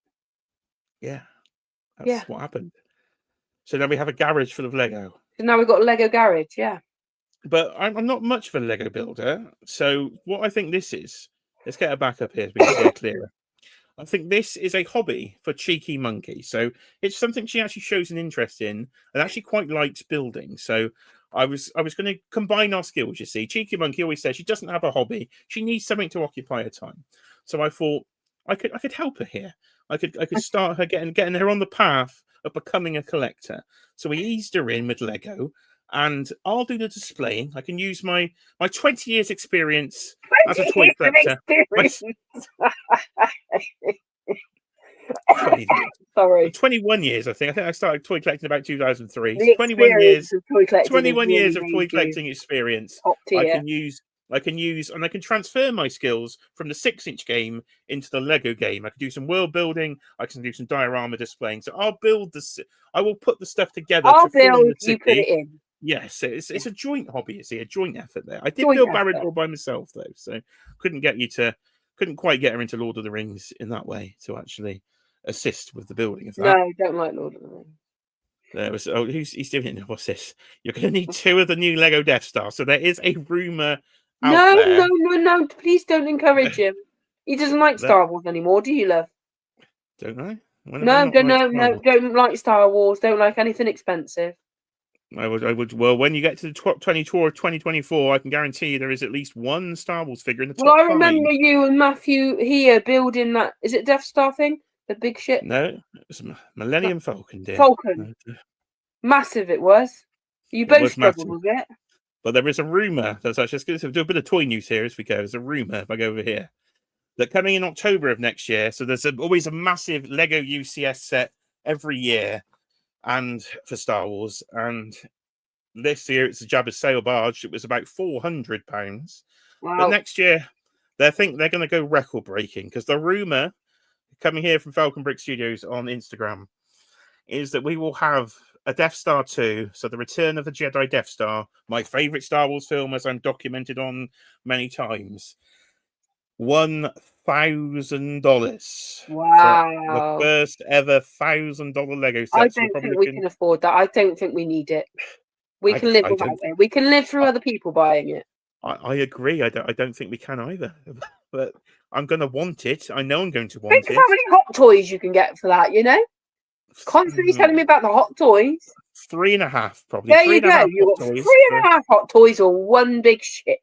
Yeah, that's Yeah. what happened. So now we have a garage full of Lego. So now we've got a Lego garage. Yeah. But I'm not much of a Lego builder. So what I think this is, let's get her back up here so we can see her clearer. I think this is a hobby for Cheeky Monkey. So it's something she actually shows an interest in and actually quite likes building. So I was going to combine our skills, you see. Cheeky Monkey always says she doesn't have a hobby. She needs something to occupy her time. So I thought I could help her here. I could start her getting her on the path of becoming a collector. So we eased her in with Lego, and I'll do the displaying. I can use my 20 years experience as a toy collector. 20 years. Sorry. 21 years, I think. I think I started toy collecting about 2003. The So 21 years. of toy collecting 21 really years of toy made collecting experience. top tier. I can use and I can transfer my skills from the 6-inch game into the Lego game. I can do some world building. I can do some diorama displaying. So I'll build this. I will put the stuff together. I'll to form build, the you put it city. in. Yes, it's a joint hobby. You see, a joint effort there. I did Joint build effort. Barrador by myself though, so couldn't quite get her into Lord of the Rings in that way to actually assist with the building of that. No, I don't like Lord of the Rings. There was he's doing it. What's this? You're going to need 2 of the new Lego Death Star. So there is a rumor out there. No! Please don't encourage him. He doesn't like Star Wars anymore. Do you, love? Don't I? Don't like Star Wars. Don't like anything expensive. I would. Well, when you get to the 2024, I can guarantee there is at least one Star Wars figure in the top 5. Well, I remember you and Matthew here building that. Is it Death Star thing? The big ship? No, it's Millennium Falcon, dear. Falcon. No. Massive it was. You both struggled with it. But there is a rumor. That's actually going to do a bit of toy news here as we go. There's a rumor, if I go over here, that coming in October of next year. So there's always a massive Lego UCS set every year, and for Star Wars. And this year it's a Jabba's sail barge. It was about £400. Wow. But next year, they think they're going to go record breaking because the rumor coming here from Falcon Brick Studios on Instagram is that we will have a Death Star 2, so the Return of the Jedi Death Star, my favorite Star Wars film, as I'm documented on many times. $1,000. Wow. For the first ever $1,000 Lego set. I don't think we can afford that. I don't think we need it. We can live without it. We can live through other people buying it. I agree. I don't think we can either. But I'm going to want it. I know I'm going to want it. Think of how many hot toys you can get for that, you know? Constantly telling me about the hot toys. 3.5, probably. There you go. You've got 3.5 hot toys or one big ship.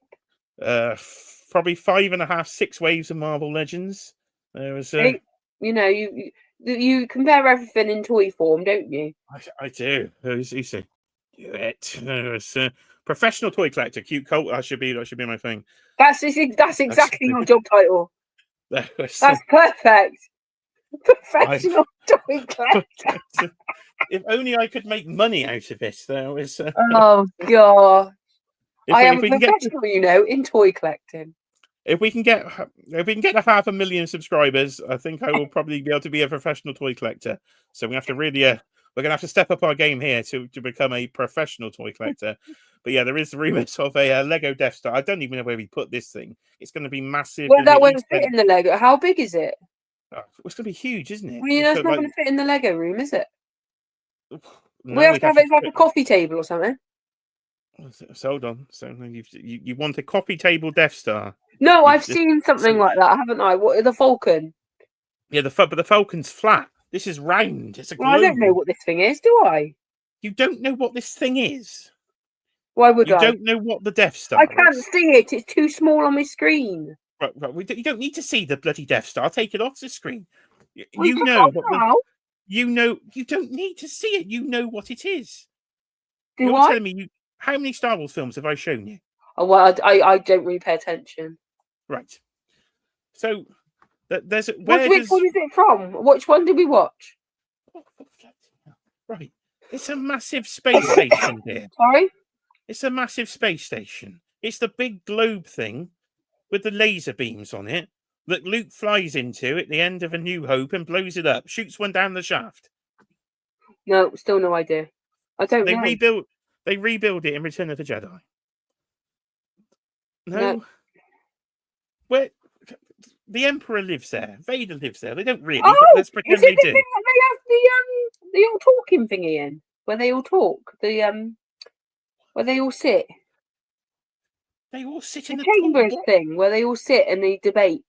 Probably 5.5, 6 waves of Marvel Legends. There was, you know, you compare everything in toy form, don't you? I do. You see, do it. There was professional toy collector, cute cult. That should be my thing. That's exactly your job title. That's perfect. Professional toy collector. If only I could make money out of it. There was. Oh god! I am a professional, you know, in toy collecting. if we can get to 500,000 subscribers, I think I will probably be able to be a professional toy collector. So we have to really we're gonna have to step up our game here to become a professional toy collector. But yeah, there is rumors of a Lego Death Star. I don't even know where we put this thing. It's going to be massive. Well, that won't fit in the Lego. How big is it? Oh, it's going to be huge, isn't it? Well, you know, it's not going to fit in the Lego room, is it? No, we have to have it like a coffee table or something. So hold on. So you want a coffee table Death Star? No, I've seen something like that, haven't I? What, the Falcon? Yeah, but the Falcon's flat. This is round. It's a globe. Well, I don't know what this thing is, do I? You don't know what this thing is? Why would I? You don't know what the Death Star is? I can't see it. It's too small on my screen. Right. You don't need to see the bloody Death Star. Take it off the screen. Well, You know what you know. You don't need to see it. You know what it is. You're telling me how many Star Wars films have I shown you? Oh well, I don't really pay attention. Right. So there's which one is it from? Which one did we watch? Right. It's a massive space station here. Sorry? It's a massive space station. It's the big globe thing with the laser beams on it that Luke flies into at the end of A New Hope and blows it up, shoots one down the shaft. No, still no idea. I don't know. They rebuild it in Return of the Jedi. No. Where the Emperor lives there. Vader lives there. They don't really, but let's pretend is it they do. Thing that they have the all talking thingy in? Where they all talk? Where they all sit? They all sit in the chambers thing where they all sit and they debate.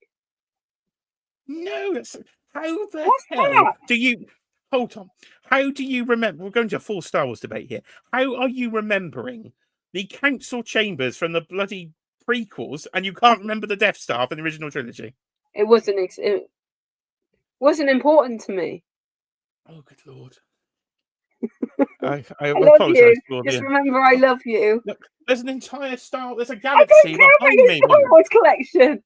No, that's how the hell do you hold on? How do you remember? We're going to a full Star Wars debate here. How are you remembering the council chambers from the bloody prequels, and you can't remember the Death Star from the original trilogy? It wasn't important to me. Oh, good lord! I love you. Just remember, I love you. Look, there's an entire Star. There's a galaxy behind me. Star Wars collection.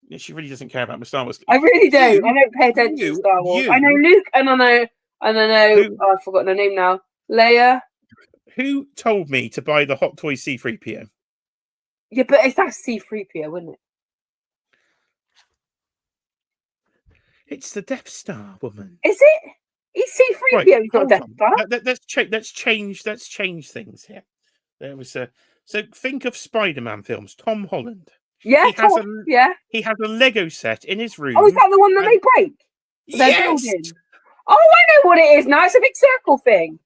Yeah, she really doesn't care about my Star Wars. I really don't. I don't pay attention to Star Wars. I know Luke, and I know. I've forgotten her name now. Leia. Who told me to buy the Hot Toy C-3PO? Yeah, but that's C-3PO, isn't it? It's the Death Star, woman. Is it? It's C-3PO. Right, it's not Death Star. Let's change things here. There was so think of Spider-Man films. Tom Holland. Yeah, he has a Lego set in his room. Oh, is that the one that they break? Yes. Building? Oh, I know what it is now. It's a big circle thing.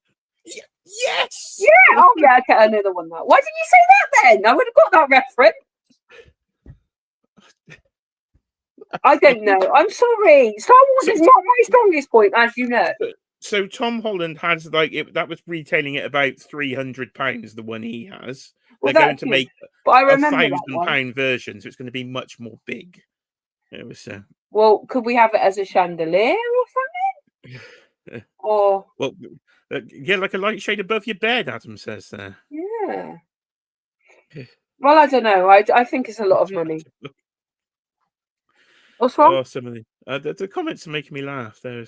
Yes. Yeah. Oh, yeah. Okay, I know the one now. Why didn't you say that then? I would have got that reference. I don't know. I'm sorry. Star Wars is not my strongest point, as you know. So Tom Holland has that was retailing at about £300. The one he has. They're going to make a £1,000 version, so it's going to be much more big. It was. Well, could we have it as a chandelier or something? Or yeah, like a light shade above your bed. Adam says there. Yeah. Well, I don't know. I think it's a lot of money. What's wrong? Oh, some of the comments are making me laugh. They're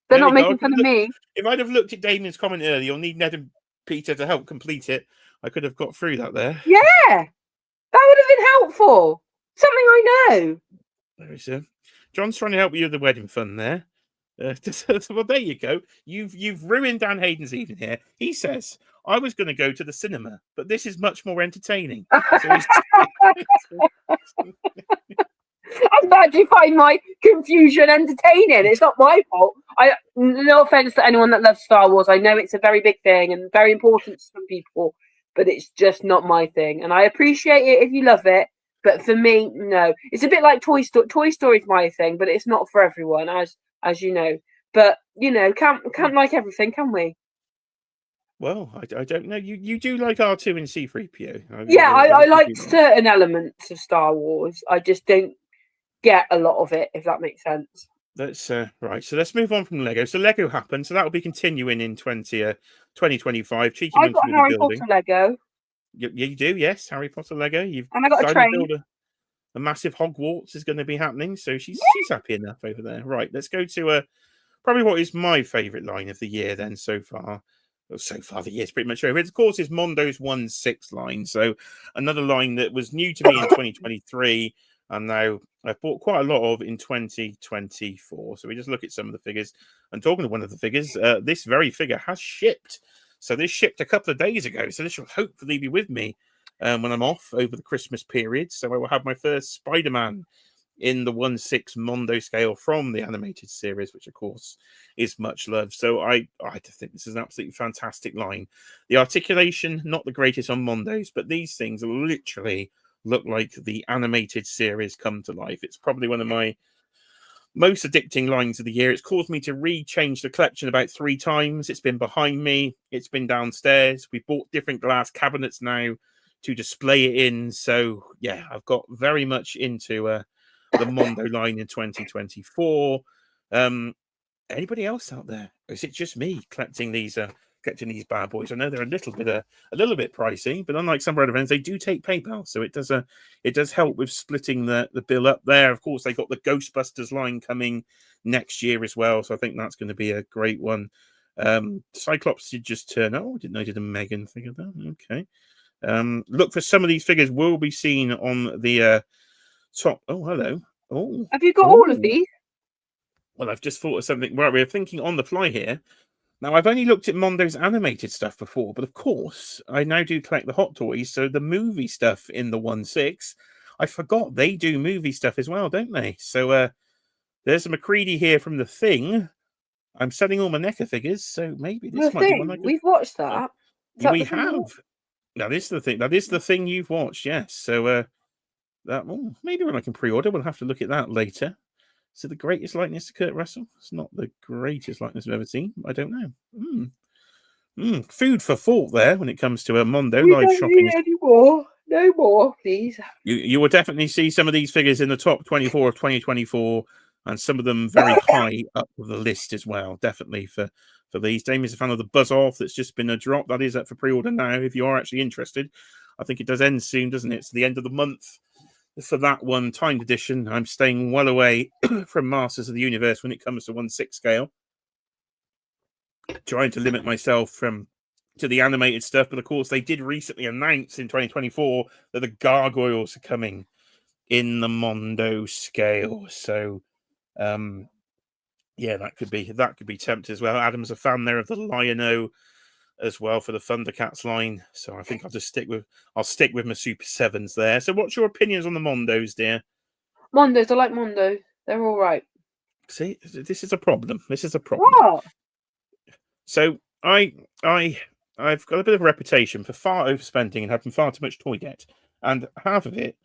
not making fun of me. If I'd have looked at Damien's comment earlier, you'll need Ned and Peter to help complete it. I could have got through that there. Yeah, that would have been helpful. Something I know. There is John's trying to help you with the wedding fun there. Well, there you go. You've ruined Dan Hayden's evening here. He says, I was going to go to the cinema, but this is much more entertaining. I'm glad you find my confusion entertaining. It's not my fault. No offense to anyone that loves Star Wars. I know it's a very big thing and very important to some people, but it's just not my thing. And I appreciate it if you love it, but for me, no. It's a bit like Toy Story. Toy Story is my thing, but it's not for everyone, as you know. But can't like everything, can we? Well, I don't know. You do like R2 and C-3PO. I like certain elements of Star Wars. I just don't get a lot of it, if that makes sense. That's right. So let's move on from Lego. So Lego happened. So that will be continuing in 2025. Cheeky I got Harry Potter Lego. You do, yes, Harry Potter Lego. And I got a train. A massive Hogwarts is going to be happening. So she's happy enough over there. Right. Let's go to probably what is my favourite line of the year then so far. so far the year's pretty much over. It, of course, is Mondo's 1/6 line. So another line that was new to me in 2023, and now I've bought quite a lot of in 2024. So we just look at some of the figures. And talking to one of the figures, this very figure has shipped. So this shipped a couple of days ago. So this will hopefully be with me when I'm off over the Christmas period. So I will have my first Spider-Man in the 1/6 Mondo scale from the animated series, which of course is much loved. So I think this is an absolutely fantastic line. The articulation, not the greatest on Mondos, but these things literally look like the animated series come to life. It's probably one of my most addicting lines of the year. It's caused me to rechange the collection about 3 times. It's been behind me. It's been downstairs. We bought different glass cabinets now to display it in. So yeah, I've got very much into the Mondo line in 2024. Anybody else out there? Or is it just me collecting these bad boys? I know they're a little bit pricey, but unlike some other events, they do take PayPal, so it does help with splitting the bill up there. Of course, they got the Ghostbusters line coming next year as well, so I think that's going to be a great one. Cyclops did just turn. Oh, I didn't know I did a Megan figure though. Okay. Look for some of these figures will be seen on the top. Oh, hello. Oh, have you got all of these? Well, I've just thought of something. Well, we're thinking on the fly here. Now, I've only looked at Mondo's animated stuff before, but of course, I now do collect the Hot Toys. So the movie stuff in the 1/6, I forgot they do movie stuff as well, don't they? So there's a McCready here from The Thing. I'm selling all my NECA figures, so maybe this might be one I could... We've watched that. We have. Now, this is the thing. Now, this is the thing you've watched, yes. So maybe when I can pre-order, we'll have to look at that later. So the greatest likeness to Kurt Russell? It's not the greatest likeness I've ever seen. I don't know. Food for thought there when it comes to a Mondo live shopping. No more, please. You will definitely see some of these figures in the top 24 of 2024, and some of them very high up the list as well. Definitely for these. Damien's a fan of the Buzz Off that's just been a drop. That is up for pre-order now if you are actually interested. I think it does end soon, doesn't it? It's the end of the month. For that one timed edition, I'm staying well away from Masters of the Universe when it comes to 1/6 scale. Trying to limit myself to the animated stuff, but of course they did recently announce in 2024 that the Gargoyles are coming in the Mondo scale. So yeah, that could be tempting as well. Adam's a fan there of the Lion-O as well for the Thundercats line, so I think I'll stick with my Super 7s there. So what's your opinions on the Mondos, dear? Mondos, I like Mondo. They're all right. See, this is a problem. What? So I've got a bit of a reputation for far overspending and having far too much toy debt, and half of it,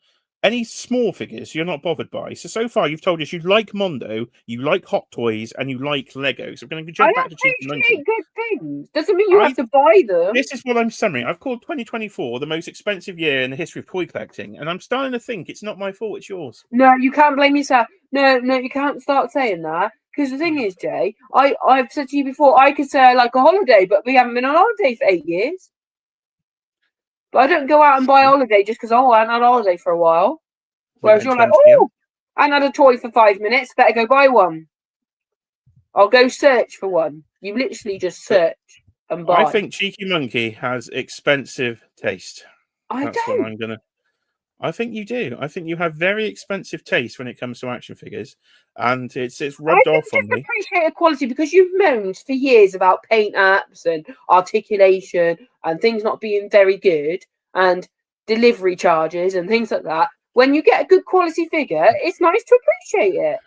any small figures you're not bothered by. So far you've told us you like Mondo, you like Hot Toys, and you like Lego. So we're going to jump back to Cheeky Monkey. Good things. Doesn't mean you have to buy them. This is what I'm summarizing. I've called 2024 the most expensive year in the history of toy collecting, and I'm starting to think it's not my fault, it's yours. No, you can't blame yourself. No, you can't start saying that. Because the thing is, Jay, I've said to you before, I could say I like a holiday, but we haven't been on holiday for 8 years. But I don't go out and buy a holiday just because I haven't had a holiday for a while. Whereas you're like, I had a toy for 5 minutes, better go buy one. I'll go search for one. You literally just search and buy. I think Cheeky Monkey has expensive taste. I think you do. I think you have very expensive taste when it comes to action figures, and it's rubbed off on me. I appreciate quality because you've moaned for years about paint apps and articulation and things not being very good and delivery charges and things like that. When you get a good quality figure, it's nice to appreciate it.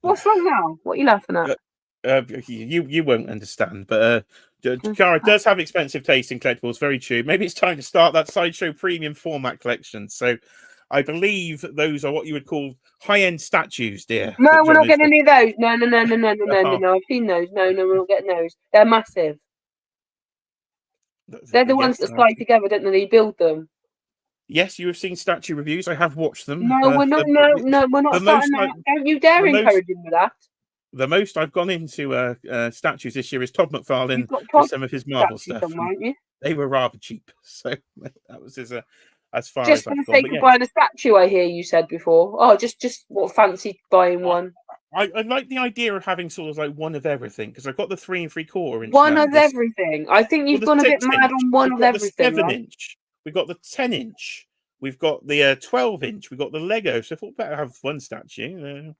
What's wrong now? What are you laughing at? You won't understand, but Cara does have expensive taste in collectibles. Very true. Maybe it's time to start that Sideshow premium format collection. So I believe those are what you would call high-end statues, dear. No, we're not getting any of those. No. I've seen those. No, we're not getting those. They're massive. They're the ones that slide together, don't they? They build them. Yes, you have seen statue reviews. I have watched them. No, we're not. No, we're not starting that. Don't you dare encourage him with that. The most I've gone into statues this year is Todd McFarlane with some of his Marvel stuff. They were rather cheap, so that was as far just as I've gone. Just for the sake of buying a statue, I hear you said before. Oh, just what fancy buying one. I like the idea of having sort of like one of everything, because I've got the 3 3/4 inch. One now, of everything. I think you've gone a bit 6 mad inch. on one We've of got the everything, 7 right? inch. We've got the 10 inch. We've got the 12 inch. We've got the Lego. So I thought better have one statue.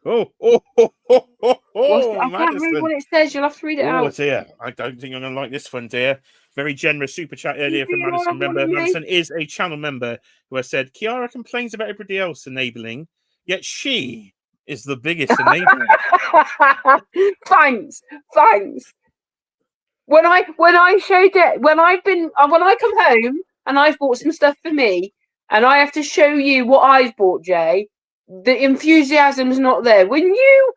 Oh, I can't read what Madison. it says. You'll have to read it Oh, out. dear. I don't think I'm going to like this one, dear. Very generous super chat earlier from You don't Madison. have one Remember, of me? Madison is a channel member who has said, Kiara complains about everybody else enabling, yet she is the biggest enabler. Thanks. When I showed it, when I come home and I've bought some stuff for me, and I have to show you what I've bought, Jay, the enthusiasm's not there. When you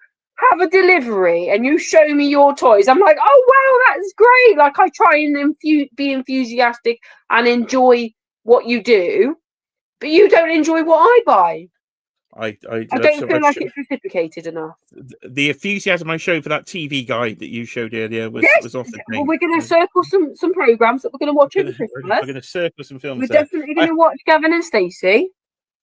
have a delivery and you show me your toys, I'm like, oh wow, that's great. Like I try and be enthusiastic and enjoy what you do, but you don't enjoy what I buy. I don't feel like it's reciprocated enough. The enthusiasm I showed for that TV guide that you showed earlier was off the thing. Well, we're going to circle some programs that we're going to watch over Christmas. We're going to circle some films. We're definitely going to watch Gavin and Stacey.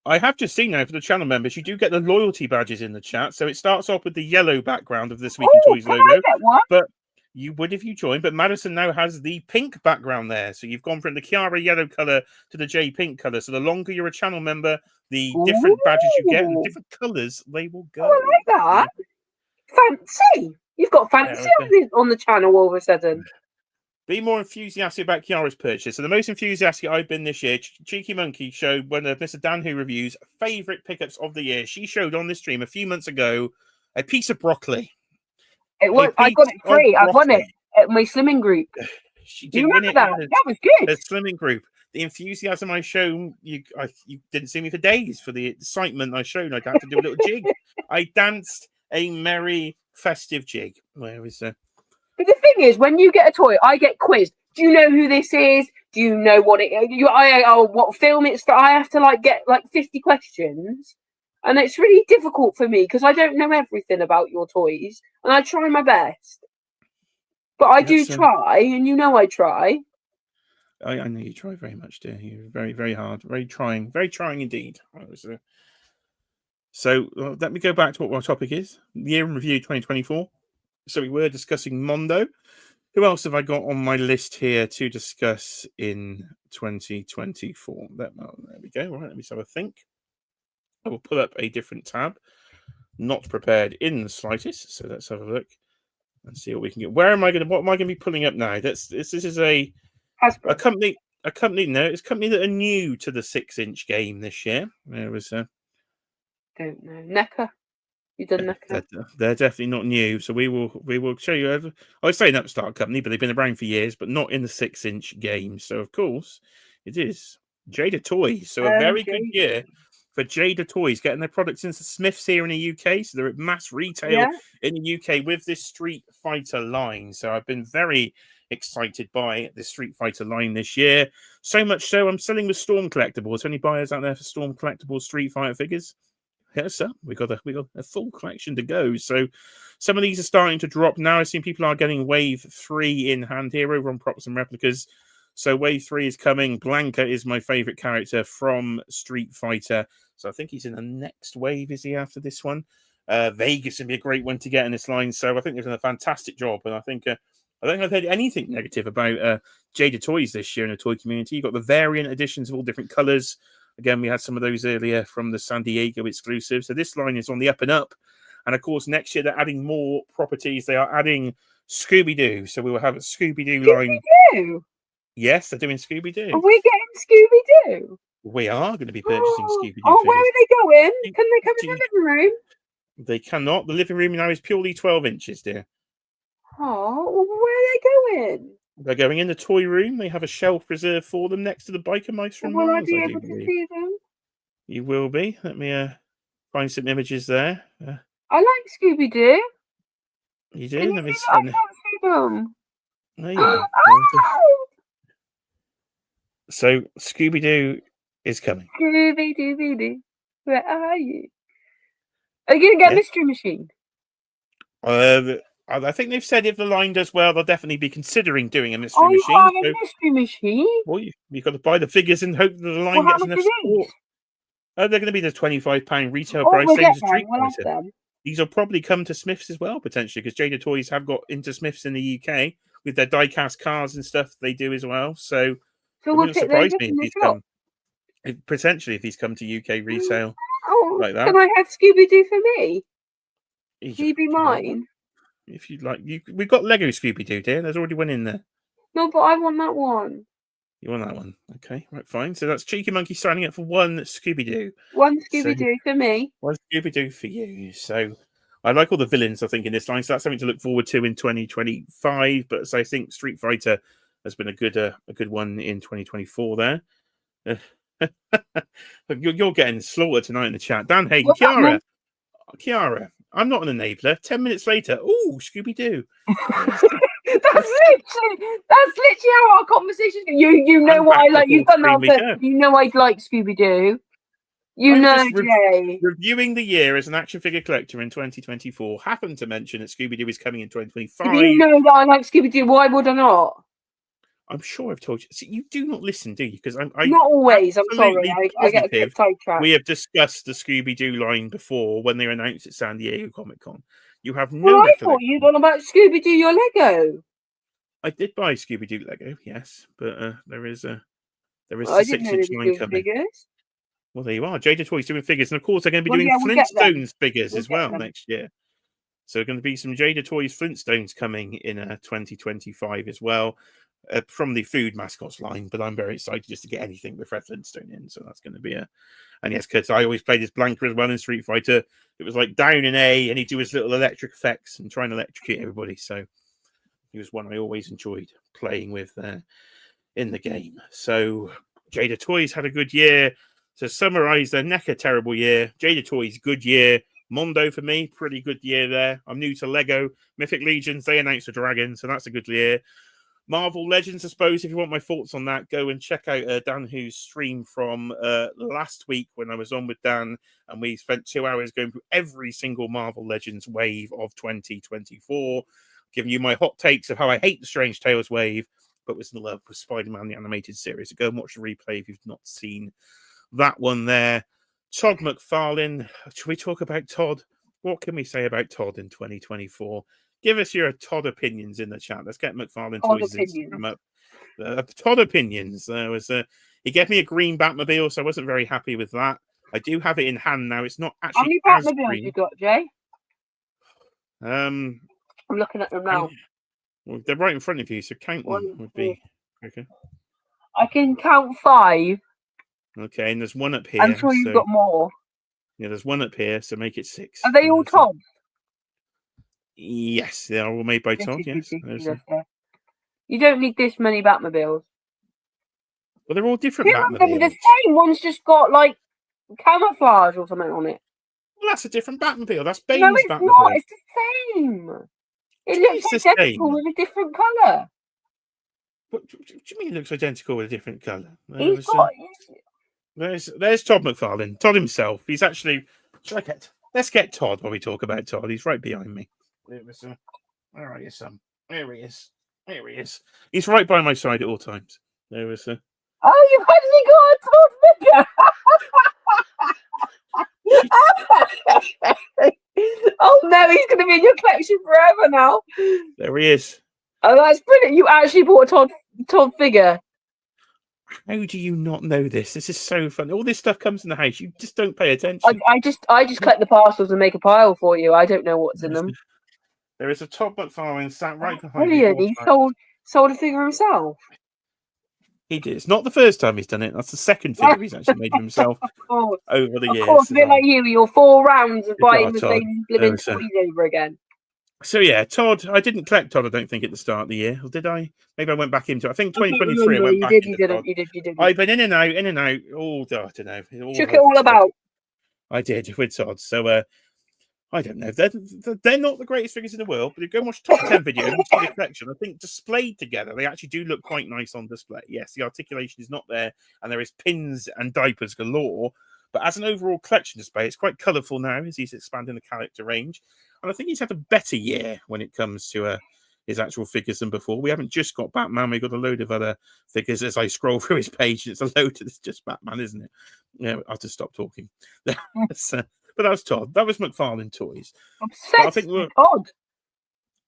I have just seen now for the channel members, you do get the loyalty badges in the chat. So it starts off with the yellow background of This Week in Toys logo. I get one? But you would if you join. But Madison now has the pink background there. So you've gone from the Kiara yellow colour to the J pink colour. So the longer you're a channel member, the different badges you get, and the different colours they will go. Oh, I like that. Fancy. You've got fancy on the channel all of a sudden. Be more enthusiastic about Kiara's purchase. So the most enthusiastic I've been this year, Cheeky Monkey showed one of Mr. Dan Who Reviews' favourite pickups of the year. She showed on this stream a few months ago a piece of broccoli. It was. I got it free. I won it at my slimming group. She did win it. That was good. A slimming group. The enthusiasm I showed, you didn't see me for days for the excitement I showed. I had to do a little jig. I danced a merry, festive jig. Where is it? But the thing is, when you get a toy, I get quizzed. Do you know who this is? Do you know what it is? What film it's for? I have to get 50 questions. And it's really difficult for me because I don't know everything about your toys. And I try my best. But I do try, and you know I try. I know you try very much, dear. You're very, very hard. Very trying indeed. So let me go back to what our topic is. The year in review 2024. So we were discussing Mondo. Who else have I got on my list here to discuss in 2024? There we go. All right, let me have a think. I will pull up a different tab. Not prepared in the slightest. So let's have a look and see what we can get. What am I going to be pulling up now? This is a company. No, it's a company that are new to the 6-inch game this year. There was don't know. NECA. You done NECA? They're definitely not new. So we will show you. I was saying that start company, but they've been around for years, but not in the 6-inch game. So of course it is Jada Toys. So a very good year for Jada Toys, getting their products into Smiths here in the UK. So they're at mass retail in the UK with this Street Fighter line. So I've been very excited by the Street Fighter line this year. So much so, I'm selling with Storm Collectibles. Any buyers out there for Storm Collectibles Street Fighter figures? Yes, sir. We got a full collection to go. So some of these are starting to drop now. I've seen people are getting Wave 3 in hand here over on Props and Replicas. So Wave 3 is coming. Blanca is my favorite character from Street Fighter. So I think he's in the next wave. Is he after this one? Vegas would be a great one to get in this line. So I think they've done a fantastic job. And I think I don't think I've heard anything negative about Jada Toys this year in the toy community. You've got the variant editions of all different colors. Again, we had some of those earlier from the San Diego exclusive. So this line is on the up and up. And of course, next year they're adding more properties. They are adding Scooby-Doo. So we will have a Scooby-Doo line. Scooby-Doo? Yes, they're doing Scooby-Doo. Are we getting Scooby-Doo? We are going to be purchasing Scooby-Doo. Oh, where are they going? Can they come in the living room? They cannot. The living room now is purely 12 inches, dear. Oh, well, where are they going? They're going in the toy room. They have a shelf reserved for them next to the Biker Mice from Mars. Will I be able to see them? You will be. Let me find some images there. I like Scooby-Doo. You do? Can Let you me see that? I can't see them. There you go. So Scooby-Doo is coming. Scooby-Doo, where are you? Are you going to get Mystery Machine? I think they've said if the line does well, they'll definitely be considering doing a Mystery Machine. Oh, you have a Mystery Machine? Well, you've got to buy the figures and hope that the line gets enough support. They're going to be the £25 retail Oh, price, we'll same get as them. Street We'll have Fighter. them. These will probably come to Smiths as well, potentially, because Jada Toys have got into Smiths in the UK with their die-cast cars and stuff they do as well. So it So we'll wouldn't pick those surprise up me in if the he's shop. potentially if he's come to UK resale Oh, like that. can I have Scooby Doo for me? He's- Can you be do you want mine? one? If you'd like, we've got Lego Scooby Doo, dear. There's already one in there. No, but I want that one. You want that one? Okay, right, fine. So that's Cheeky Monkey signing up for one Scooby Doo. One So Scooby Doo for me. one Scooby Doo for you. So I like all the villains, I think, in this line. So that's something to look forward to in 2025. But so I think Street Fighter has been a good one in 2024 there. You're getting slaughtered tonight in the chat. Dan Hagen, What's happening? Kiara, I'm not an enabler. 10 minutes later, oh, Scooby Doo. That's literally how our conversation. You know I'm what I back like. You've before done that. stream we go. You know I'd like Scooby Doo. You I'm know, just Jay. reviewing the year as an action figure collector in 2024. Happened to mention that Scooby Doo is coming in 2025. If you know that I like Scooby Doo, why would I not? I'm sure I've told you. See, you do not listen, do you? Because I Not always. I'm sorry. absolutely I get a bit positive sidetracked. we have discussed the Scooby Doo line before when they were announced at San Diego Comic Con. You have no Well, I recollection. thought you'd on about Scooby Doo your Lego. I did buy Scooby Doo Lego, yes, but there is I the didn't know 6-inch they were line doing coming. figures. Well, there you are. Jada Toys doing figures, and of course they're going to be Well, doing yeah, we'll get them. Flintstones figures We'll as get well them. next year. So going to be some Jada Toys Flintstones coming in 2025 as well from the food mascots line. But I'm very excited just to get anything with Fred Flintstone in. So that's going to be and yes, because I always played as Blanca as well in Street Fighter. It was like down in A, and he'd do his little electric effects and try and electrocute everybody. So he was one I always enjoyed playing with in the game. So Jada Toys had a good year. To summarize their NECA terrible year, Jada Toys good year. Mondo for me, pretty good year there. I'm new to Lego. Mythic Legions, they announced a dragon, so that's a good year. Marvel Legends, I suppose, if you want my thoughts on that, go and check out Dan Who's stream from last week when I was on with Dan, and we spent 2 hours going through every single Marvel Legends wave of 2024, giving you my hot takes of how I hate the Strange Tales wave, but was in love with Spider-Man, the animated series. So go and watch the replay if you've not seen that one there. Todd McFarlane. Should we talk about Todd? What can we say about Todd in 2024? Give us your Todd opinions in the chat. Let's get McFarlane Toys' Instagram up. Todd opinions. He gave me a green Batmobile, so I wasn't very happy with that. I do have it in hand now. It's not actually How as many Batmobiles green. you got, Jay? I'm looking at them now. Well, they're right in front of you, so count them would be quicker. I can count 5. Okay, and there's one up here. I'm sure you've got more. Yeah, there's one up here, so make it 6. Are they all Todd? Yes, they're all made by Todd, yes. You don't need this many Batmobiles. Well, they're all different Batmobiles. Batmobiles. The same one's just got, like, camouflage or something on it. Well, that's a different Batmobile. That's Bane's Batmobile. No, it's not. It's the same. It looks identical with a different colour. What do you mean it looks identical with a different colour? He's got... There's Todd McFarlane. Todd himself. He's actually... Let's get Todd while we talk about Todd. He's right behind me. Where are you, son? There he is. There he is. He's right by my side at all times. There was Oh, you've actually got a Todd figure! Oh no, he's going to be in your collection forever now. There he is. Oh, that's brilliant. You actually bought a Todd figure. How do you not know this? This is so fun. All this stuff comes in the house. You just don't pay attention. I just collect the parcels and make a pile for you. I don't know what's in them. There is a Todd McFarlane sat right behind me. He sold a figure himself. He did. It's not the first time he's done it. That's the second figure he's actually made of himself over the years. Of course, a bit like you, your 4 rounds of buying the same living toys over again. So yeah, Todd. I didn't collect Todd, I don't think, at the start of the year. Or did I? Maybe I went back into it. I think 2023 I went back into Todd. You did. I've been in and out. Oh, I don't know. Shook it all about. I did with Todd. So I don't know. They're not the greatest figures in the world, but if you go and watch top 10 video and see the collection, I think displayed together, they actually do look quite nice on display. Yes, the articulation is not there, and there is pins and diapers galore. But as an overall collection display, it's quite colourful now as he's expanding the character range. And I think he's had a better year when it comes to his actual figures than before. We haven't just got Batman, we've got a load of other figures. As I scroll through his page, it's a load. It's just Batman, isn't it? Yeah, I'll just stop talking. But that was Todd. That was McFarlane Toys. But I think Obsessed with Todd.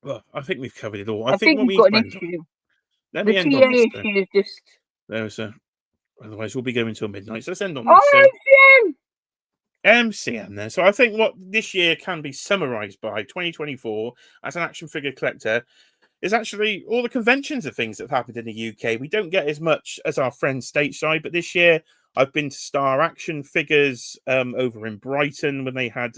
well, I think we've covered it all. I think what we've we got an need to issue. let The me end TA on this. issue is just. There's a. Otherwise, we'll be going till midnight. So let's end on Oh, this. So, MCM! MCM then. So I think what this year can be summarized by 2024 as an action figure collector is actually all the conventions of things that have happened in the UK. We don't get as much as our friends stateside, but this year I've been to Star Action Figures over in Brighton when they had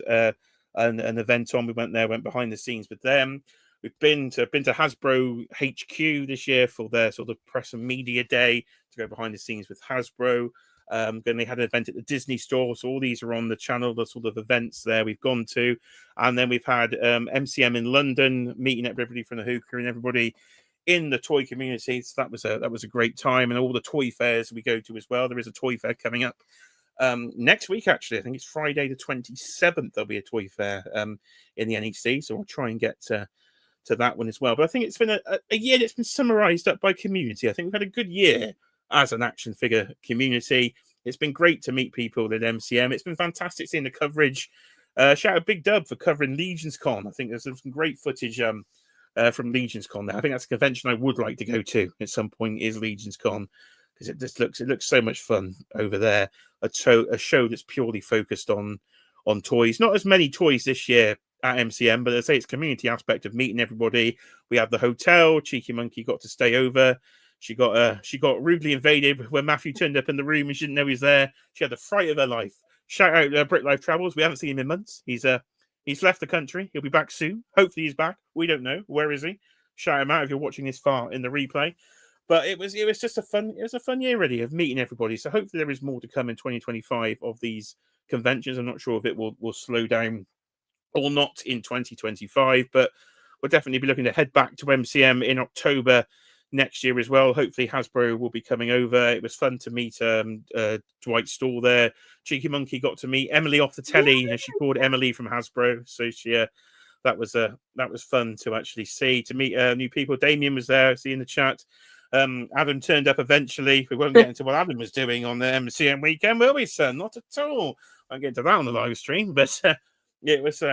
an event on. We went there, went behind the scenes with them. We've been to Hasbro HQ this year for their sort of press and media day to go behind the scenes with Hasbro. Then they had an event at the Disney store, so all these are on the channel, the sort of events there we've gone to. And then we've had MCM in London, meeting everybody from the Hooker and everybody in the toy community. So that was a great time, and all the toy fairs we go to as well. There is a toy fair coming up next week, actually. I think it's Friday the 27th. There'll be a toy fair in the NEC, so we'll try and get to that one as well. But I think it's been a year that's been summarized up by community. I think we've had a good year as an action figure community. It's been great to meet people at MCM. It's been fantastic seeing the coverage. Shout out Big Dub for covering Legions Con. I think there's some great footage from Legions Con there. I think that's a convention I would like to go to at some point, is Legions Con, because it looks so much fun over there. A show that's purely focused on toys. Not as many toys this year at MCM, but I say it's community aspect of meeting everybody. We have the hotel. Cheeky Monkey got to stay over. She got rudely invaded when Matthew turned up in the room and she didn't know he was there. She had the fright of her life. Shout out Brit Life Travels. We haven't seen him in months. He's left the country. He'll be back soon. Hopefully he's back. We don't know. Where is he? Shout him out if you're watching this far in the replay. But it was just a fun year really of meeting everybody. So hopefully there is more to come in 2025 of these conventions. I'm not sure if it will slow down or not in 2025, but we'll definitely be looking to head back to MCM in October next year as well. Hopefully Hasbro will be coming over. It was fun to meet Dwight Stall there. Cheeky Monkey got to meet Emily off the telly, as she called Emily from Hasbro. So that was fun to actually see, to meet new people. Damien was there, see in the chat. Adam turned up eventually. We won't get into what Adam was doing on the MCM weekend, will we, sir? Not at all. I won't get into that on the live stream, but it was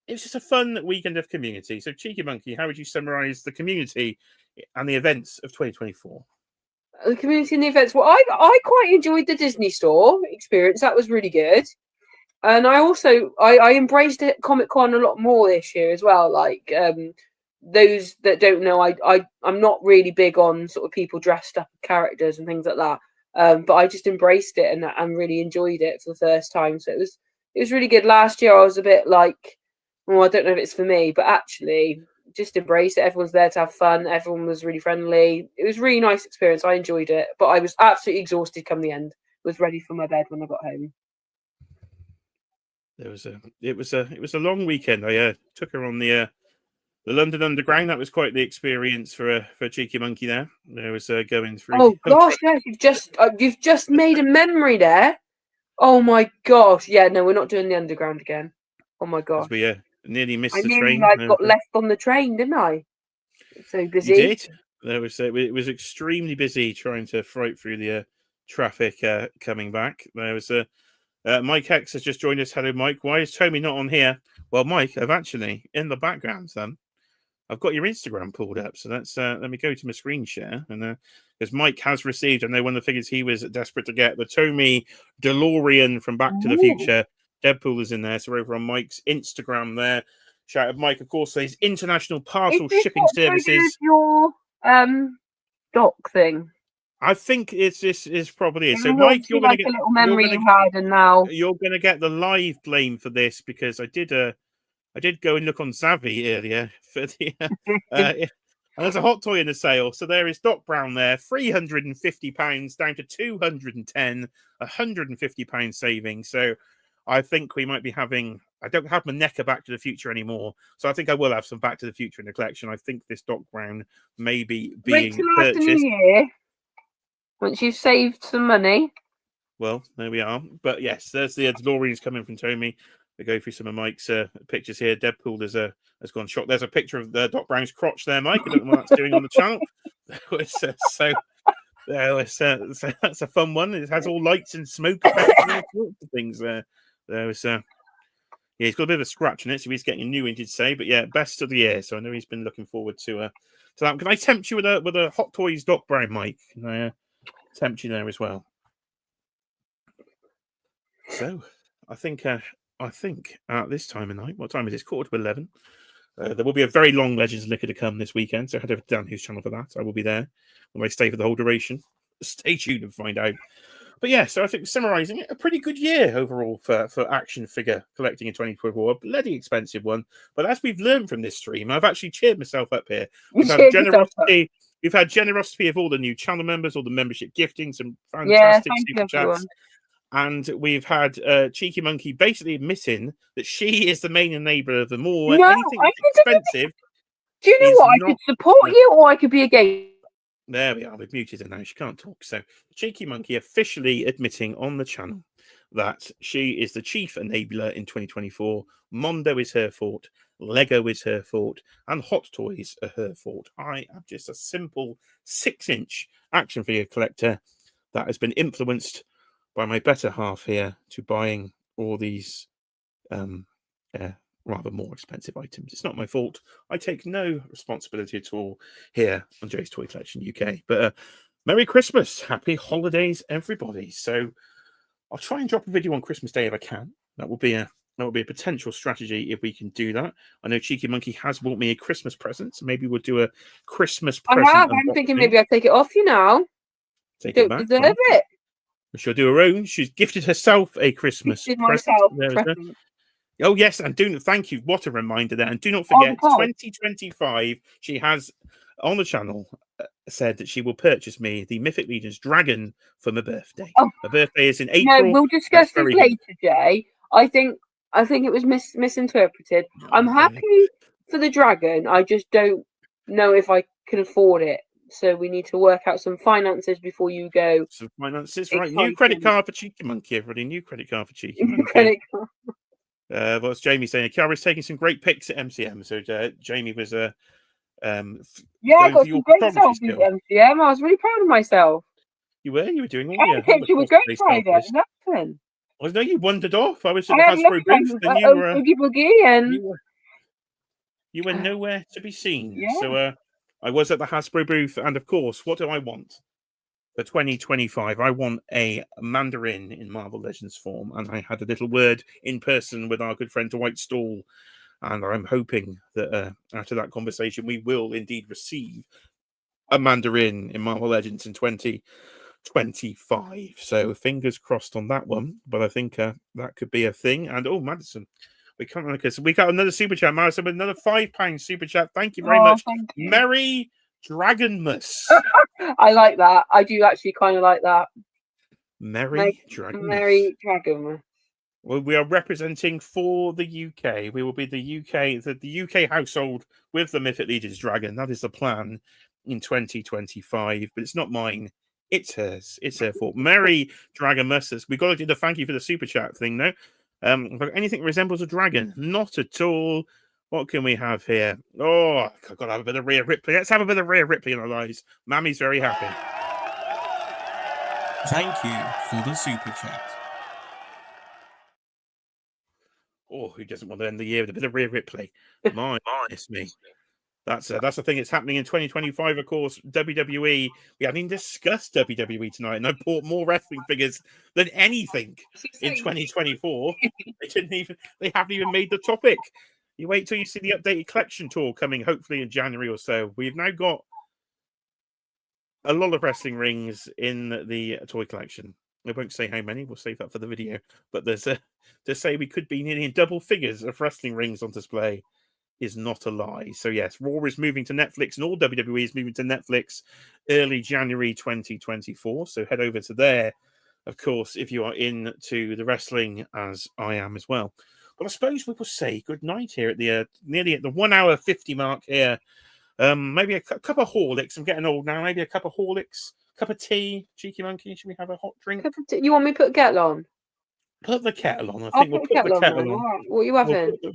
just a fun weekend of community. So, Cheeky Monkey, how would you summarize the community and the events of 2024? The community and the events. Well, I quite enjoyed the Disney Store experience. That was really good. And I also I embraced it, Comic Con a lot more this year as well. Like those that don't know, I'm not really big on sort of people dressed up as characters and things like that. But I just embraced it and really enjoyed it for the first time. So it was really good. Last year I was a bit like, well, I don't know if it's for me, but actually just embrace it. Everyone's there to have fun. Everyone was really friendly. It was a really nice experience. I enjoyed it, but I was absolutely exhausted come the end. Was ready for my bed when I got home. It was a long weekend. I took her on the London Underground. That was quite the experience for Cheeky Monkey there. There was going through. Oh gosh, yes, you've just made a memory there. Oh my gosh, yeah, no, we're not doing the Underground again. Oh my gosh, we nearly missed the nearly train. got left on the train, didn't I? So busy. You did. There was it was extremely busy trying to fight through the traffic coming back. There was Mike X has just joined us. Hello, Mike. Why is Tommy not on here? Well, Mike, I've actually in the background, son. I've got your Instagram pulled up, so that's let me go to my screen share, and because Mike has received, I know one of the figures he was desperate to get, the Tommy DeLorean from Back to the Future. Deadpool is in there, so over on Mike's Instagram there. Shout out Mike, of course, these international parcel shipping services. Your doc thing. I think this is probably it. So, it Mike, you're going to get get a little memory you had, and now you're going to get the live blame for this, because I did go and look on Savvy earlier for the and there's a hot toy in the sale. So there is Doc Brown there, £350 down to 210, £150 saving. So I think we might be having. I don't have my NECA Back to the Future anymore, so I think I will have some Back to the Future in the collection. I think this Doc Brown may be being purchased. After New Year, once you've saved some money. Well, there we are. But yes, there's the DeLoreans coming from Tommy. we go through some of Mike's pictures here. Deadpool has gone shot. There's a picture of Doc Brown's crotch there, Mike. I don't know what that's doing on the channel. So that's a fun one. It has all lights and smoke effects and all sorts of things there. Yeah, he's got a bit of a scratch in it, so he's getting a new injured say. But yeah, best of the year. So I know he's been looking forward to that. Can I tempt you with a Hot Toys Doc Brown, Mike? Can I tempt you there as well? So I think at this time of night, what time is it? It's 11:15. There will be a very long Legends of Liquor to come this weekend, so head over to Dan Hughes' channel for that. I will be there. Will I stay for the whole duration? Stay tuned and find out. But yeah, so I think summarising it, a pretty good year overall for action figure collecting in 2024. A bloody expensive one. But as we've learned from this stream, I've actually cheered myself up here. We've had generosity. We've had generosity of all the new channel members, all the membership gifting, some fantastic super chats. And we've had Cheeky Monkey basically admitting that she is the main enabler of them all. No, anything that's expensive. Do you know what? I could support you or I could be against. There we are. We've muted her now. She can't talk. So Cheeky Monkey officially admitting on the channel that she is the chief enabler in 2024. Mondo is her fault. Lego is her fault. And Hot Toys are her fault. I am just a simple 6-inch action figure collector that has been influenced by my better half here to buying all these rather more expensive items. It's not my fault. I take no responsibility at all here on Jay's Toy Collection UK. But Merry Christmas, Happy Holidays, everybody. So I'll try and drop a video on Christmas Day if I can. That will be a potential strategy if we can do that. I know Cheeky Monkey has bought me a Christmas present, so maybe we'll do a Christmas present. I'm thinking maybe I'll take it off you now. Take it back. Deserve it. She'll do her own. She's gifted herself a Christmas present. Oh, yes. And thank you. What a reminder there. And do not forget, 2025, she has on the channel said that she will purchase me the Mythic Legions Dragon for my birthday. Oh. My birthday is in April. No, we'll discuss this later, Jay. I think it was misinterpreted. I'm happy for the dragon. I just don't know if I can afford it. So we need to work out some finances before you go. Some finances, right? New credit card for Cheeky Monkey, everybody. New credit card for Cheeky Monkey. Credit card. What's Jamie saying? Kiara's taking some great pics at MCM. So Jamie was I got some great selfies at MCM. I was really proud of myself. You were doing all your picture with Great Friday. Nothing. Well, no, you wandered off. I was at the Hasbro booth, and you were boogie, and you were nowhere to be seen. Yeah. So I was at the Hasbro booth, and of course, what do I want for 2025? I want a Mandarin in Marvel Legends form, and I had a little word in person with our good friend Dwight Stall, and I'm hoping that after that conversation, we will indeed receive a Mandarin in Marvel Legends in 2025. So fingers crossed on that one, but I think that could be a thing. And Madison. We can't because we got another super chat, Madison, with another £5 super chat. Thank you very much. You. Merry Dragonmas. I like that. I do actually kind of like that. Merry Dragonmas. Merry Dragonmas. Well, we are representing for the UK. We will be the UK household with the Mythic Legions Dragon. That is the plan in 2025. But it's not mine. It's hers. It's her fault. Merry Dragonmas. We got to do the thank you for the super chat thing now. Anything that resembles a dragon? Not at all. What can we have here? Oh, I've got to have a bit of Rhea Ripley. Let's have a bit of Rhea Ripley in our lives. Mammy's very happy. Thank you for the super chat. Oh, who doesn't want to end the year with a bit of Rhea Ripley? It's me. That's the thing that's happening in 2025, of course. WWE. We haven't even discussed WWE tonight, and I bought more wrestling figures than anything in 2024. They haven't even made the topic. You wait till you see the updated collection tour coming, hopefully in January or so. We've now got a lot of wrestling rings in the toy collection. I won't say how many. We'll save that for the video. But there's to say we could be nearly in double figures of wrestling rings on display is not a lie. So yes, Raw is moving to Netflix, and all WWE is moving to Netflix early January 2024. So head over to there, of course, if you are into the wrestling, as I am as well. But I suppose we will say good night here at the nearly at the 1 hour 50 mark here. Maybe a cup of Horlicks. I'm getting old now. Maybe a cup of Horlicks, cup of tea. Cheeky Monkey, should we have a hot drink? You want me to put a kettle on? put the kettle on. I I'll think we'll put a put the kettle on then. kettle on. All right. What are you We'll having? put the,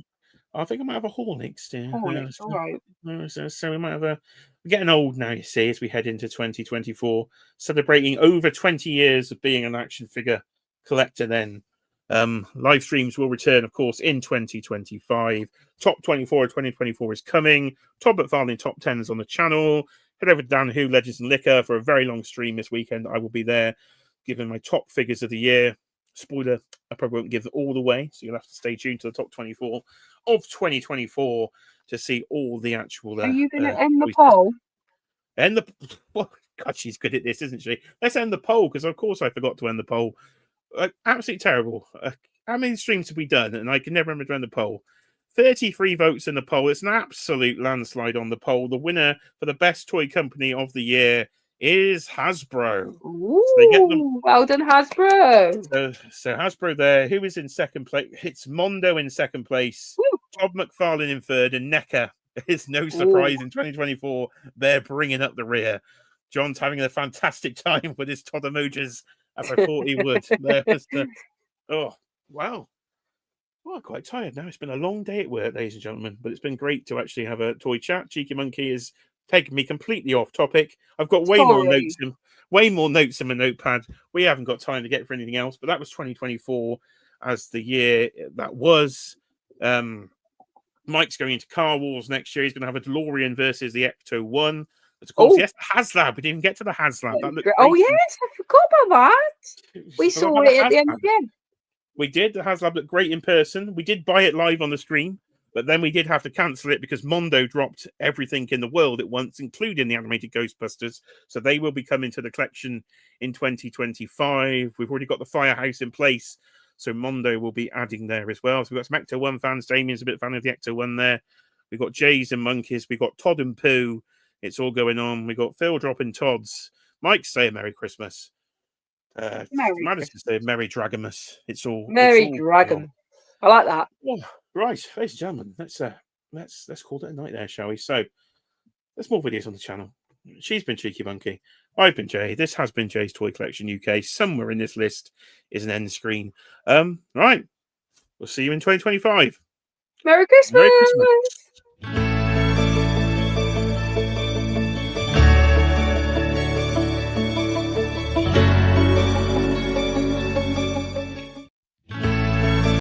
I think I might have a Horlicks, dear. Horlicks. All right. So we might have a. We're getting old now, you see, as we head into 2024, celebrating over 20 years of being an action figure collector. Then, live streams will return, of course, in 2025. Top 24 of 2024 is coming. Todd McFarlane top 10 is on the channel. Head over to Dan Who Legends and Liquor for a very long stream this weekend. I will be there, giving my top figures of the year. Spoiler, I probably won't give it all away, so you'll have to stay tuned to the top 24 of 2024 to see all the actual. Are you going to end the choices. poll? End the. Well, God, she's good at this, isn't she? Let's end the poll, because of course I forgot to end the poll. Absolutely terrible. How many streams have we done? And I can never remember to end the poll. 33 votes in the poll. It's an absolute landslide on the poll. The winner for the best toy company of the year is Hasbro. Ooh, So they get them. well done, Hasbro. So Hasbro there. Who is in second place? It's Mondo in second place. Woo. Todd McFarlane in third, and NECA is no surprise in 2024. They're bringing up the rear. John's having a fantastic time with his Todd emojis, as I thought he would. Oh, wow. Well, I'm quite tired now. It's been a long day at work, ladies and gentlemen, but it's been great to actually have a toy chat. Cheeky Monkey is taking me completely off topic. I've got way more notes in my notepad. We haven't got time to get for anything else, but that was 2024 as the year that was. Mike's going into Car Wars next year. He's going to have a DeLorean versus the Ecto 1. But of course, yes, the HasLab. We didn't even get to the HasLab. Oh, yes, I forgot about that. We saw it at the MCM. We did. The HasLab looked great in person. We did buy it live on the stream, but then we did have to cancel it because Mondo dropped everything in the world at once, including the animated Ghostbusters. So they will be coming to the collection in 2025. We've already got the Firehouse in place, so Mondo will be adding there as well. So we've got some Ecto 1 fans. Damien's a bit fan of the Ecto 1 there. We've got Jays and Monkeys. We've got Todd and Pooh. It's all going on. We've got Phil dropping Todd's. Mike say Merry Christmas. Madison said Merry Dragamus. It's all Merry Dragon. I like that. Oh, right, ladies and gentlemen, let's call it a night there, shall we? So there's more videos on the channel. She's been Cheeky Monkey. I've been Jay. This has been Jay's Toy Collection UK. Somewhere in this list is an end screen. Right. We'll see you in 2025. Merry Christmas. Merry Christmas.